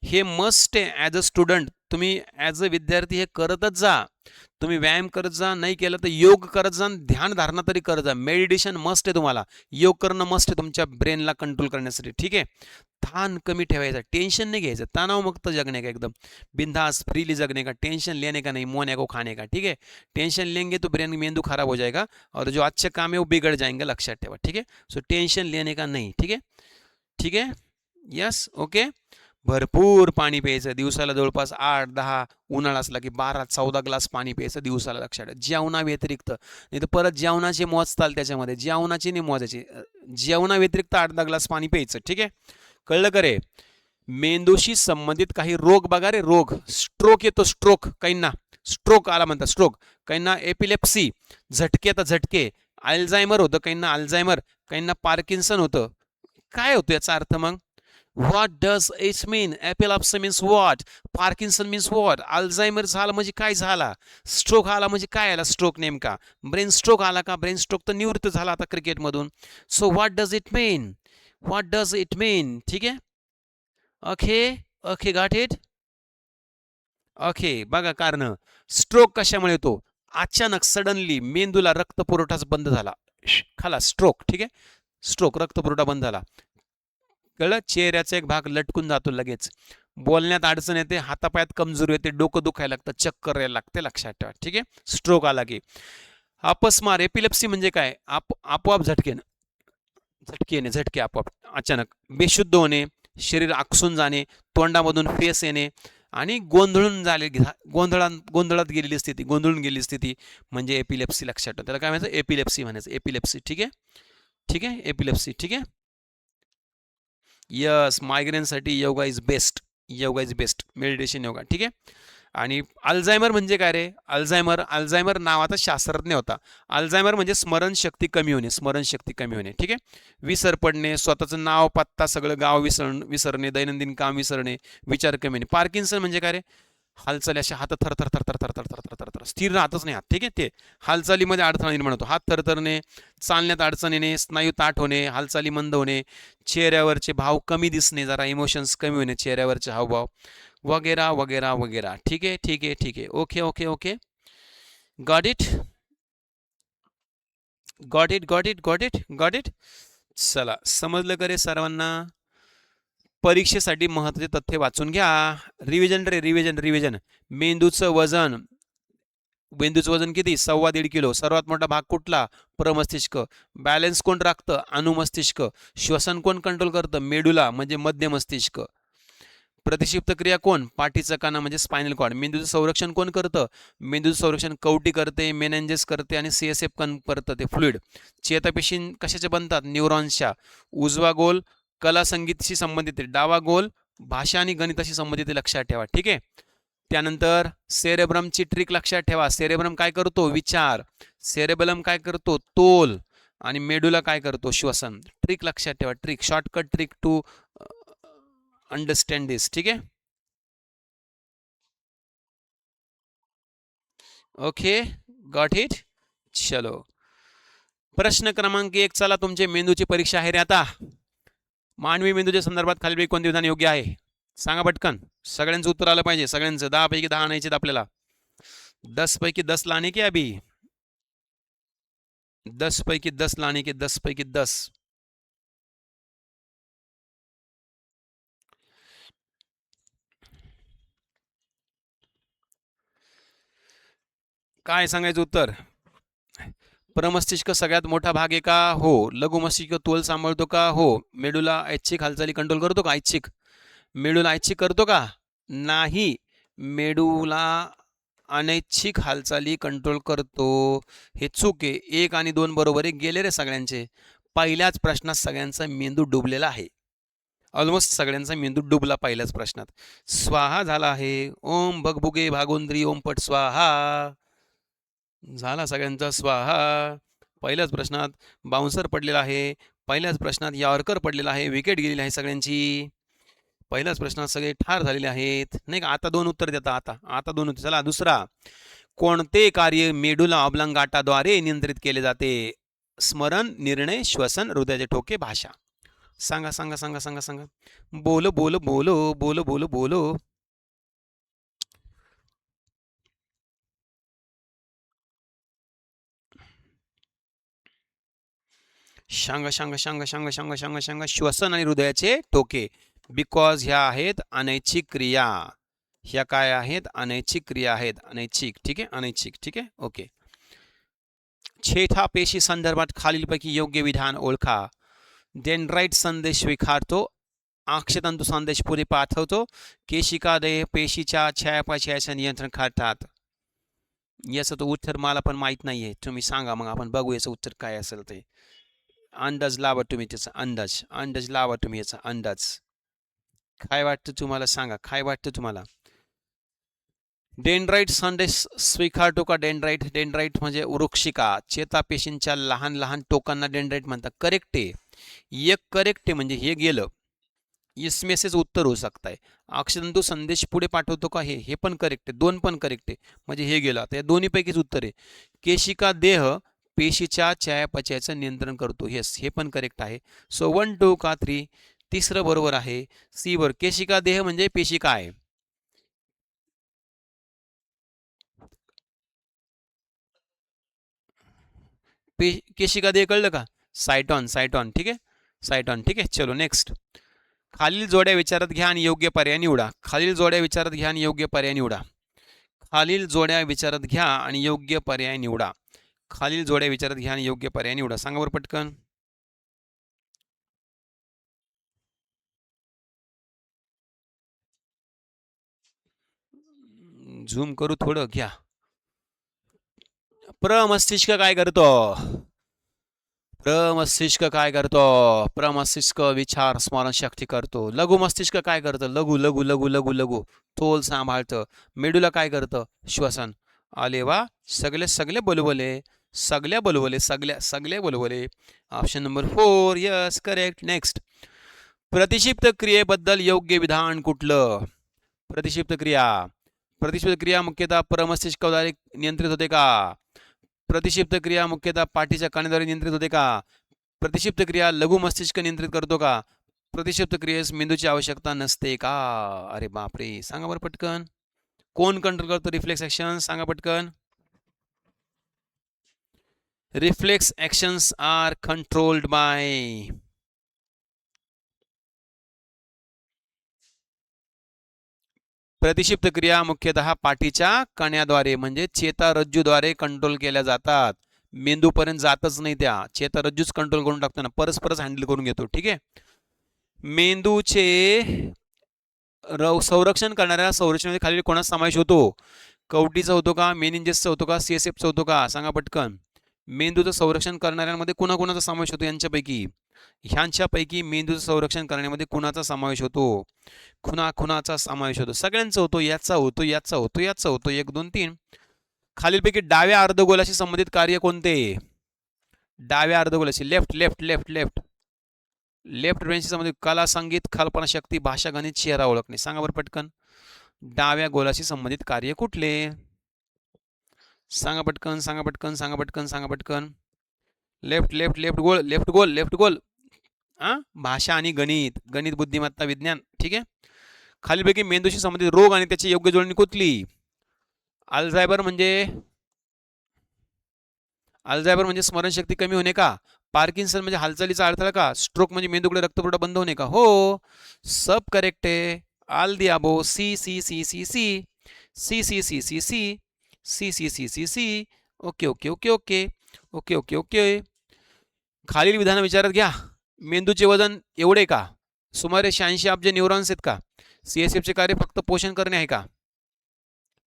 हे मस्ट आहे. ॲज अ स्टुडंट तुम्ही, ॲज अ विद्यार्थी हे करतच जा. तुम्ही व्यायाम करत जा, नाही केलं तर योग करत जा, ध्यान धारणा तरी करत जा. मेडिटेशन मस्ट आहे तुम्हाला, योग करणं मस्ट आहे तुमच्या ब्रेनला कंट्रोल करण्यासाठी, ठीक आहे. ताण कमी ठेवायचा, टेंशन नाही घ्यायचं, तणावमुक्त जगणे का, एकदम बिंदास फ्रीली जगने का, टेंशन लेने का नहीं, मोने को खाने का, ठीक है. टेंशन लेंगे तो ब्रेन मेंदू खराब हो जाएगा और जो अच्छे काम है वो बिगड़ जाएंगे, लक्षात ठेवा, ठीक है. सो टेंशन लेने का नहीं, ठीक है. ठीक आहे. Yes, okay. भरपूर पाणी प्यायचं दिवसाला, जवळपास 8-10, उन्हाळा असला की 12-14 ग्लास पाणी प्यायचं दिवसाला, लक्षात ठेवा. जेवणाव्यतिरिक्त, नाही तर परत जेवणाचे मोजताल त्याच्यामध्ये, जेवणाची नाही मोजायची, जेवणाव्यतिरिक्त 8-10 ग्लास पाणी प्यायचं, ठीक आहे. कळलं का रे? मेंदूशी संबंधित काही रोग बघा रे, रोग. स्ट्रोक येतो, स्ट्रोक काहींना, स्ट्रोक आला म्हणतात, स्ट्रोक काहींना, एपिलेप्सी झटके, आता झटके, अल्झायमर होतं काहींना, अल्झायमर काहींना, पार्किन्सन होतं. काय होतं याचा अर्थ मग? What does it mean? Epilepsy means what? Parkinson means what? Alzheimer झाला म्हणजे काय झाला? स्ट्रोक आला म्हणजे काय आला? स्ट्रोक नेमका ब्रेन स्ट्रोक आला का? ब्रेन स्ट्रोक तर निवृत्त झाला आता क्रिकेटमधून. So what does it mean? What does it mean? ठीक आहे. Okay, okay, got it. Okay, बघा कारण. स्ट्रोक कशामुळे येतो? अचानक सडनली मेंदूला रक्तपुरवठाच बंद झाला, खाला स्ट्रोक, ठीक आहे. स्ट्रोक, रक्तपुरवठा बंद झाला. कळलं? चेहऱ्याचा एक भाग लटकून जातो लगेच, बोलण्यात अडचण येते, हातापायात कमजोरी येते, डोकं दुखायला लागतं, चक्कर यायला लागते, लक्षात ठेवा, ठीक आहे. स्ट्रोक आला की. अपस्मार, एपिलेप्सी म्हणजे काय? आपोआप झटके येणे, झटके आपोआप अचानक, बेशुद्ध होणे, शरीर आकसून जाणे, तोंडामधून फेस येणे, आणि गोंधळात गेलेली स्थिती, गोंधळून गेलेली स्थिती म्हणजे एपिलेप्सी, लक्षात ठेवा. त्याला काय म्हणायचं? एपिलेप्सी म्हणायचं, एपिलेप्सी, ठीक आहे. ठीक आहे, एपिलेप्सी, ठीक आहे. यस, मायग्रेनसाठी yoga is best, yoga is best, meditation yoga, ठीक आहे. आणि अल्झायमर म्हणजे काय रे? अल्झायमर नावाचा शास्त्रज्ञ होता. अल्झायमर म्हणजे स्मरणशक्ती कमी होणे, स्मरणशक्ती कमी होणे, ठीक आहे. विसर पडणे, स्वतःचं नाव, पत्ता, सगळं गाव विसरणे, दैनंदिन काम विसरणे, विचार कमी होणे. पार्किन्सन म्हणजे काय रे? हालचाली, अशा हात थरथर थरथर थरथर थरथर थरथर, स्थिर राहतच नाही हात, ठीक आहे. ते हालचालीमध्ये अडथळा निर्माण होतो, हात थरथरणे, चालण्यात अडचण येणे, स्नायू ताठ होणे, हालचाली मंद होणे, चेहऱ्यावरचे भाव कमी दिसणे, जरा इमोशन्स कमी होणे, चेहऱ्यावरचे हावभाव वगैरे वगैरे वगैरे, ठीक आहे, ठीक आहे, ठीक आहे. Okay, okay, okay, got it, got it, got it, got it, got it. चला, समजलं का रे सर्वांना? परीक्षेसाठी महत्त्वाचे तथ्य वाचून घ्या. रिव्हिजन रे, रिव्हिजन, रिव्हिजन. मेंदूचं वजन, मेंदूचं वजन किती? 1.25 किलो. सर्वात मोठा भाग कुठला? प्रमस्तिष्क. बॅलन्स कोण राखतं? अनुमस्तिष्क. श्वसन कोण कंट्रोल करतं? मेडुला म्हणजे मध्य मस्तिष्क. प्रतिक्षिप्त क्रिया कोण? पाठीचा कणा म्हणजे स्पायनल कॉर्ड. मेंदूचं संरक्षण कोण करतं? मेंदूचं संरक्षण कवटी करते, मेनेंजेस करते, आणि सीएसएफ करतं, ते फ्लुइड. चेतापेशी कशाच्या बनतात? न्यूरॉन्सच्या. उजवा गोल कला संगीतशी संबंधित आहे, डावा गोल भाषा आणि गणिताशी संबंधित आहे, लक्षात ठेवा, ठीक आहे. त्यानंतर सेरेब्रमची ट्रिक लक्षात ठेवा. सेरेब्रम काय करतो? विचार. सेरेबलम काय करतो? तोल. आणि मेडुला काय करतो? श्वसन. ट्रिक लक्षात ठेवा, trick, shortcut trick to understand this, ठीक आहे. Okay, got it. चलो, प्रश्न क्रमांक 1. चला, तुमचे मेंदूची परीक्षा आहे रे आता. मानवी मेंदूच्या संदर्भात खालील कोणते विधान योग्य आहे? सांगा पटकन, सगळ्यांचं उत्तर आलं पाहिजे, सगळ्यांचं. 10 पैकी 10 आणायचे आपल्याला. 10 पैकी 10 लाने के अभी, 10 पैकी 10 लाने के, 10 पैकी 10. काय सांगायचं उत्तर? प्रमस्तिष्क सगळ्यात मोठा भाग आहे का? हो. लघु मस्तिष्क तोल सांभाळतो का? हो. मेडुला ऐच्छिक हालचाली कंट्रोल करतो का? ऐच्छिक. मेडुला ऐच्छिक करतो का? नाही. मेडुला अनैच्छिक हालचाली कंट्रोल करतो. हे चूक आहे. 1 आणि 2 बरोबर आहे, गेले रे सगळ्यांचे. पहिल्याच प्रश्नात सगळ्यांचा मेंदू डुबलेला आहे. ऑलमोस्ट सगळ्यांचा मेंदू डुबला पहिल्याच प्रश्नात. स्वाहा झाला आहे. ओम भगभुगे भागोंद्री ओम पट स्वाहा झाला सगळ्यांचा स्वाहा. पहिल्याच प्रश्नात बाउन्सर पडलेला आहे. पहिल्याच प्रश्नात यॉर्कर पडलेला आहे. विकेट गेलेली आहे सगळ्यांची. पहिल्याच प्रश्नात सगळे ठार झालेले आहेत नाही का. आता 2 उत्तर देता. आता 2 उत्तर. चला दुसरा. कोणते कार्य मेडुला ऑब्लांगाटाद्वारे नियंत्रित केले जाते? स्मरण, निर्णय, श्वसन, हृदयाचे ठोके, भाषा. सांगा सांगा सांगा सांगा सांगा. बोलो बोलो बोलो बोलो बोलो बोलो. सांगा सांगा सांगा सांगा सांगा सांगा सांगा. श्वसन आणि हृदयाचे ठोके. बिकॉज ह्या आहेत अनैच्छिक क्रिया. ह्या काय आहेत? अनैच्छिक क्रिया आहेत. अनैच्छिक. ठीक आहे. अनैच्छिक. ठीक आहे. ओके. पेशी संदर्भात खालीलपैकी योग्य विधान ओळखा. डेंड्राइट संदेश स्वीकारतो. अक्षतंतू संदेश पुढे पाठवतो. केशिका देह पेशीच्या चयापचयाचे नियंत्रण करतात. याचं तो उत्तर मला पण माहीत नाहीये. तुम्ही सांगा मग आपण बघू याचं उत्तर काय असेल ते. अंदाज लावा तुम्ही त्याचा. अंदाज लावा तुम्ही याचा अंदाज. काय वाटतं तुम्हाला? सांगा काय वाटतं तुम्हाला? डेंड्राइट संदेश स्वीकारतो का? डेंड्राइट म्हणजे वृक्षिका. चेतापेशींच्या लहान लहान टोकांना डेंड्राइट म्हणतात. करेक्ट आहे. एक करेक्ट आहे म्हणजे हे गेलं. इसमें सेच उत्तर होऊ शकत आहे. अक्षतंतू संदेश पुढे पाठवतो का? हे पण करेक्ट आहे. 2 पण करेक्ट आहे म्हणजे हे गेलं. आता या दोन्हीपैकीच उत्तर आहे. केशिका देह पेशीच्या चयापचयाचं नियंत्रण करतो. येस हे पण करेक्ट आहे. सो 1 2 का 3? तिसरं बरोबर आहे. सी वर केशिका देह म्हणजे पेशिका आहे. केशिका देह कळलं का? सायटॉन. ठीक आहे. सायटॉन. ठीक आहे. चलो नेक्स्ट. खालील जोड्या विचारात घ्या आणि योग्य पर्याय निवडा. खालील जोड्या विचारात घ्या आणि योग्य पर्याय निवडा. खालील जोड्या विचारात घ्या आणि योग्य पर्याय निवडा. खालील जोड्या विचारात घ्या आणि योग्य पर्याय निवडा. सांगा बरं पटकन. झूम करू थोडं घ्या. प्रमस्तिष्क काय करतो? प्रमस्तिष्क काय करतो? प्रमस्तिष्क विचार स्मरणशक्ती करतो. लघु मस्तिष्क काय करतं? लघु लघु लघु लघु लघु तोल सांभाळतं. मेडूला काय करतं? श्वसन. आले वा. सगळे सगळे बोलवले. सगळे बोलवले. Option number 4. Yes correct. Next. प्रतिक्षिप्त क्रियेबद्दल योग्य विधान कुठलं? प्रतिक्षिप्त क्रिया मुख्यतः प्रमस्तिष्काद्वारे नियंत्रित होते का? प्रतिक्षिप्त क्रिया मुख्यतः पाठीच्या कण्याद्वारे नियंत्रित होते का? प्रतिक्षिप्त क्रिया लघु मस्तिष्क नियंत्रित करतो का? प्रतिक्षिप्त क्रियेस मेंदूची आवश्यकता नसते का? अरे बापरे. सांगा बरं पटकन. कोण कंट्रोल करतो रिफ्लेक्स ऍक्शन? सांगा पटकन. Reflex actions are controlled by प्रतिक्षिप्त क्रिया मुख्यतः पाठीच्या कण्याद्वारे म्हणजे चेतारज्जूद्वारे कंट्रोल केल्या जातात. मेंदूपर्यंत जातच नाही त्या. चेतारज्जूच कंट्रोल करून टाकतो ना. परस्परच हँडल करून घेतो. ठीक आहे. मेंदूचे संरक्षण करणाऱ्या संरचनेमध्ये खालील कोणाचा समावेश होतो? कवटीचा होतो का? मेनिंजेसचा होतो का? सीएसएफचा होतो का? सांगा पटकन. मेंदूचं संरक्षण करणाऱ्यांमध्ये कुणाकुणाचा समावेश होतो? ह्यांच्यापैकी मेंदूचं संरक्षण करण्यामध्ये कुणाचा समावेश होतो? खुनाचा समावेश होतो. सगळ्यांचा होतो. याचा होतो. 1 2 3. खालीलपैकी डाव्या अर्धगोलाशी संबंधित कार्य कोणते? डाव्या अर्धगोलाशी. लेफ्ट ब्रेनशी संबंधित कला, संगीत, कल्पना शक्ती, भाषा, गणित, चेहरा ओळखणे. सांगा बरं पटकन. डाव्या गोलाशी संबंधित कार्य कुठले? सांगा पटकन. लेफ्ट गोल. भाषा आणि गणित बुद्धिमत्ता विज्ञान. ठीक आहे. खालीलपैकी मेंदूशी संबंधित रोग आणि त्याची योग्य जोडणी कुठली? अल्झायमर म्हणजे स्मरणशक्ती कमी होणे का? पार्किन्सन म्हणजे हालचालीचा अडथळा का? स्ट्रोक म्हणजे मेंदूकडे रक्तपुरवठा बंद होणे का? हो. सब करेक्ट आहे. आल दी अबो. सी. ओके. खालील विधान विचारात घ्या. मेंदूचे वजन एवढे का? सुमारे 86 अब्ज न्यूरॉन्स आहेत का? सीएसएफचे कार्य फक्त पोषण करणे आहे का?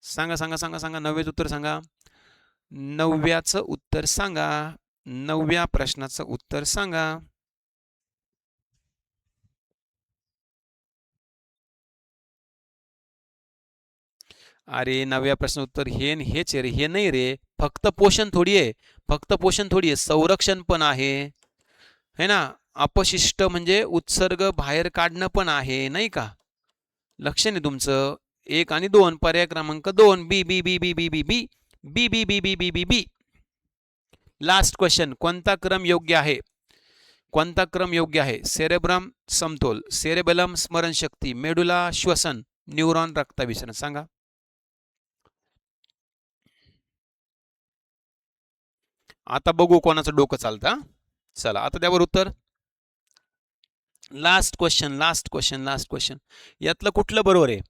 सांगा. 9वेचं उत्तर सांगा. 9व्याचं उत्तर सांगा. 9व्या प्रश्नाचं उत्तर सांगा. अरे 9व्या प्रश्न उत्तर हे न हेच आहे रे, हे नाही रे. फक्त पोषण थोडी आहे, फक्त पोषण थोडी आहे, संरक्षण पण आहे, है ना. अपशिष्ट म्हणजे उत्सर्ग बाहेर काढणं पण आहे, नाही का. लक्ष नाही तुमचं. 1 आणि 2 पर्याय क्रमांक 2 बी बी बी बी बी बी बी बी बी बी बी बी बी बी. लास्ट क्वेश्चन, कोणता क्रम योग्य आहे, कोणता क्रम योग्य आहे. सेरेब्रम समतोल, सेरेबेलम स्मरणशक्ती, मेडुला श्वसन, न्यूरॉन रक्ताभिसरण. सांगा. आता बघू कोणाचं डोकं चालतं. चला आता त्यावर उत्तर. Last question, last question, last question. यातलं कुठलं बरोबर आहे,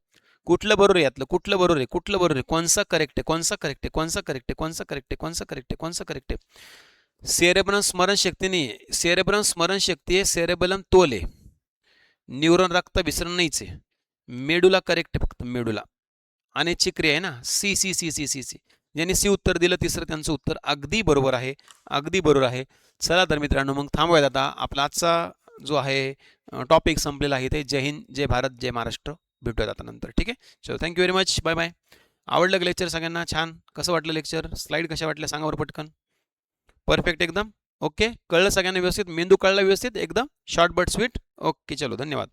कुठलं बरोबर आहे, यातलं कुठलं बरोबर आहे, कुठलं बरोबर आहे, कोणसा करेक्ट आहे, कोणसा करेक्ट आहे, कोणसा करेक्ट आहे, कोणसा करेक्ट आहे, कोणसा करेक्ट आहे, कोणसा करेक्ट आहे. सेरेब्रम स्मरणशक्ती नाही, सेरेब्रम स्मरणशक्ती आहे, सेरेबेलम तोल आहे, न्यूरॉन रक्त विसरण नाहीच आहे. मेडुला करेक्ट आहे फक्त, मेडुला. आणि क्रिया आहे ना, C C C C C C. ज्यांनी सी उत्तर दिलं तिसरं त्यांचं उत्तर अगदी बरोबर आहे, अगदी बरोबर आहे. चला तर मित्रांनो, मग थांबूयात आता. आपला आजचा जो आहे टॉपिक संपलेला आहे. ते जय हिंद, जय भारत, जय महाराष्ट्र. भेटूयात आता नंतर. ठीक आहे. चलो, thank you very much, bye bye. आवडलं का लेक्चर सगळ्यांना? छान. कसं वाटलं लेक्चर? स्लाईड कशा वाटल्या सांगा बरं पटकन. परफेक्ट एकदम. ओके, कळलं सगळ्यांना व्यवस्थित? मेंदू कळला व्यवस्थित एकदम, शॉर्ट बट स्वीट. ओके, चलो, धन्यवाद.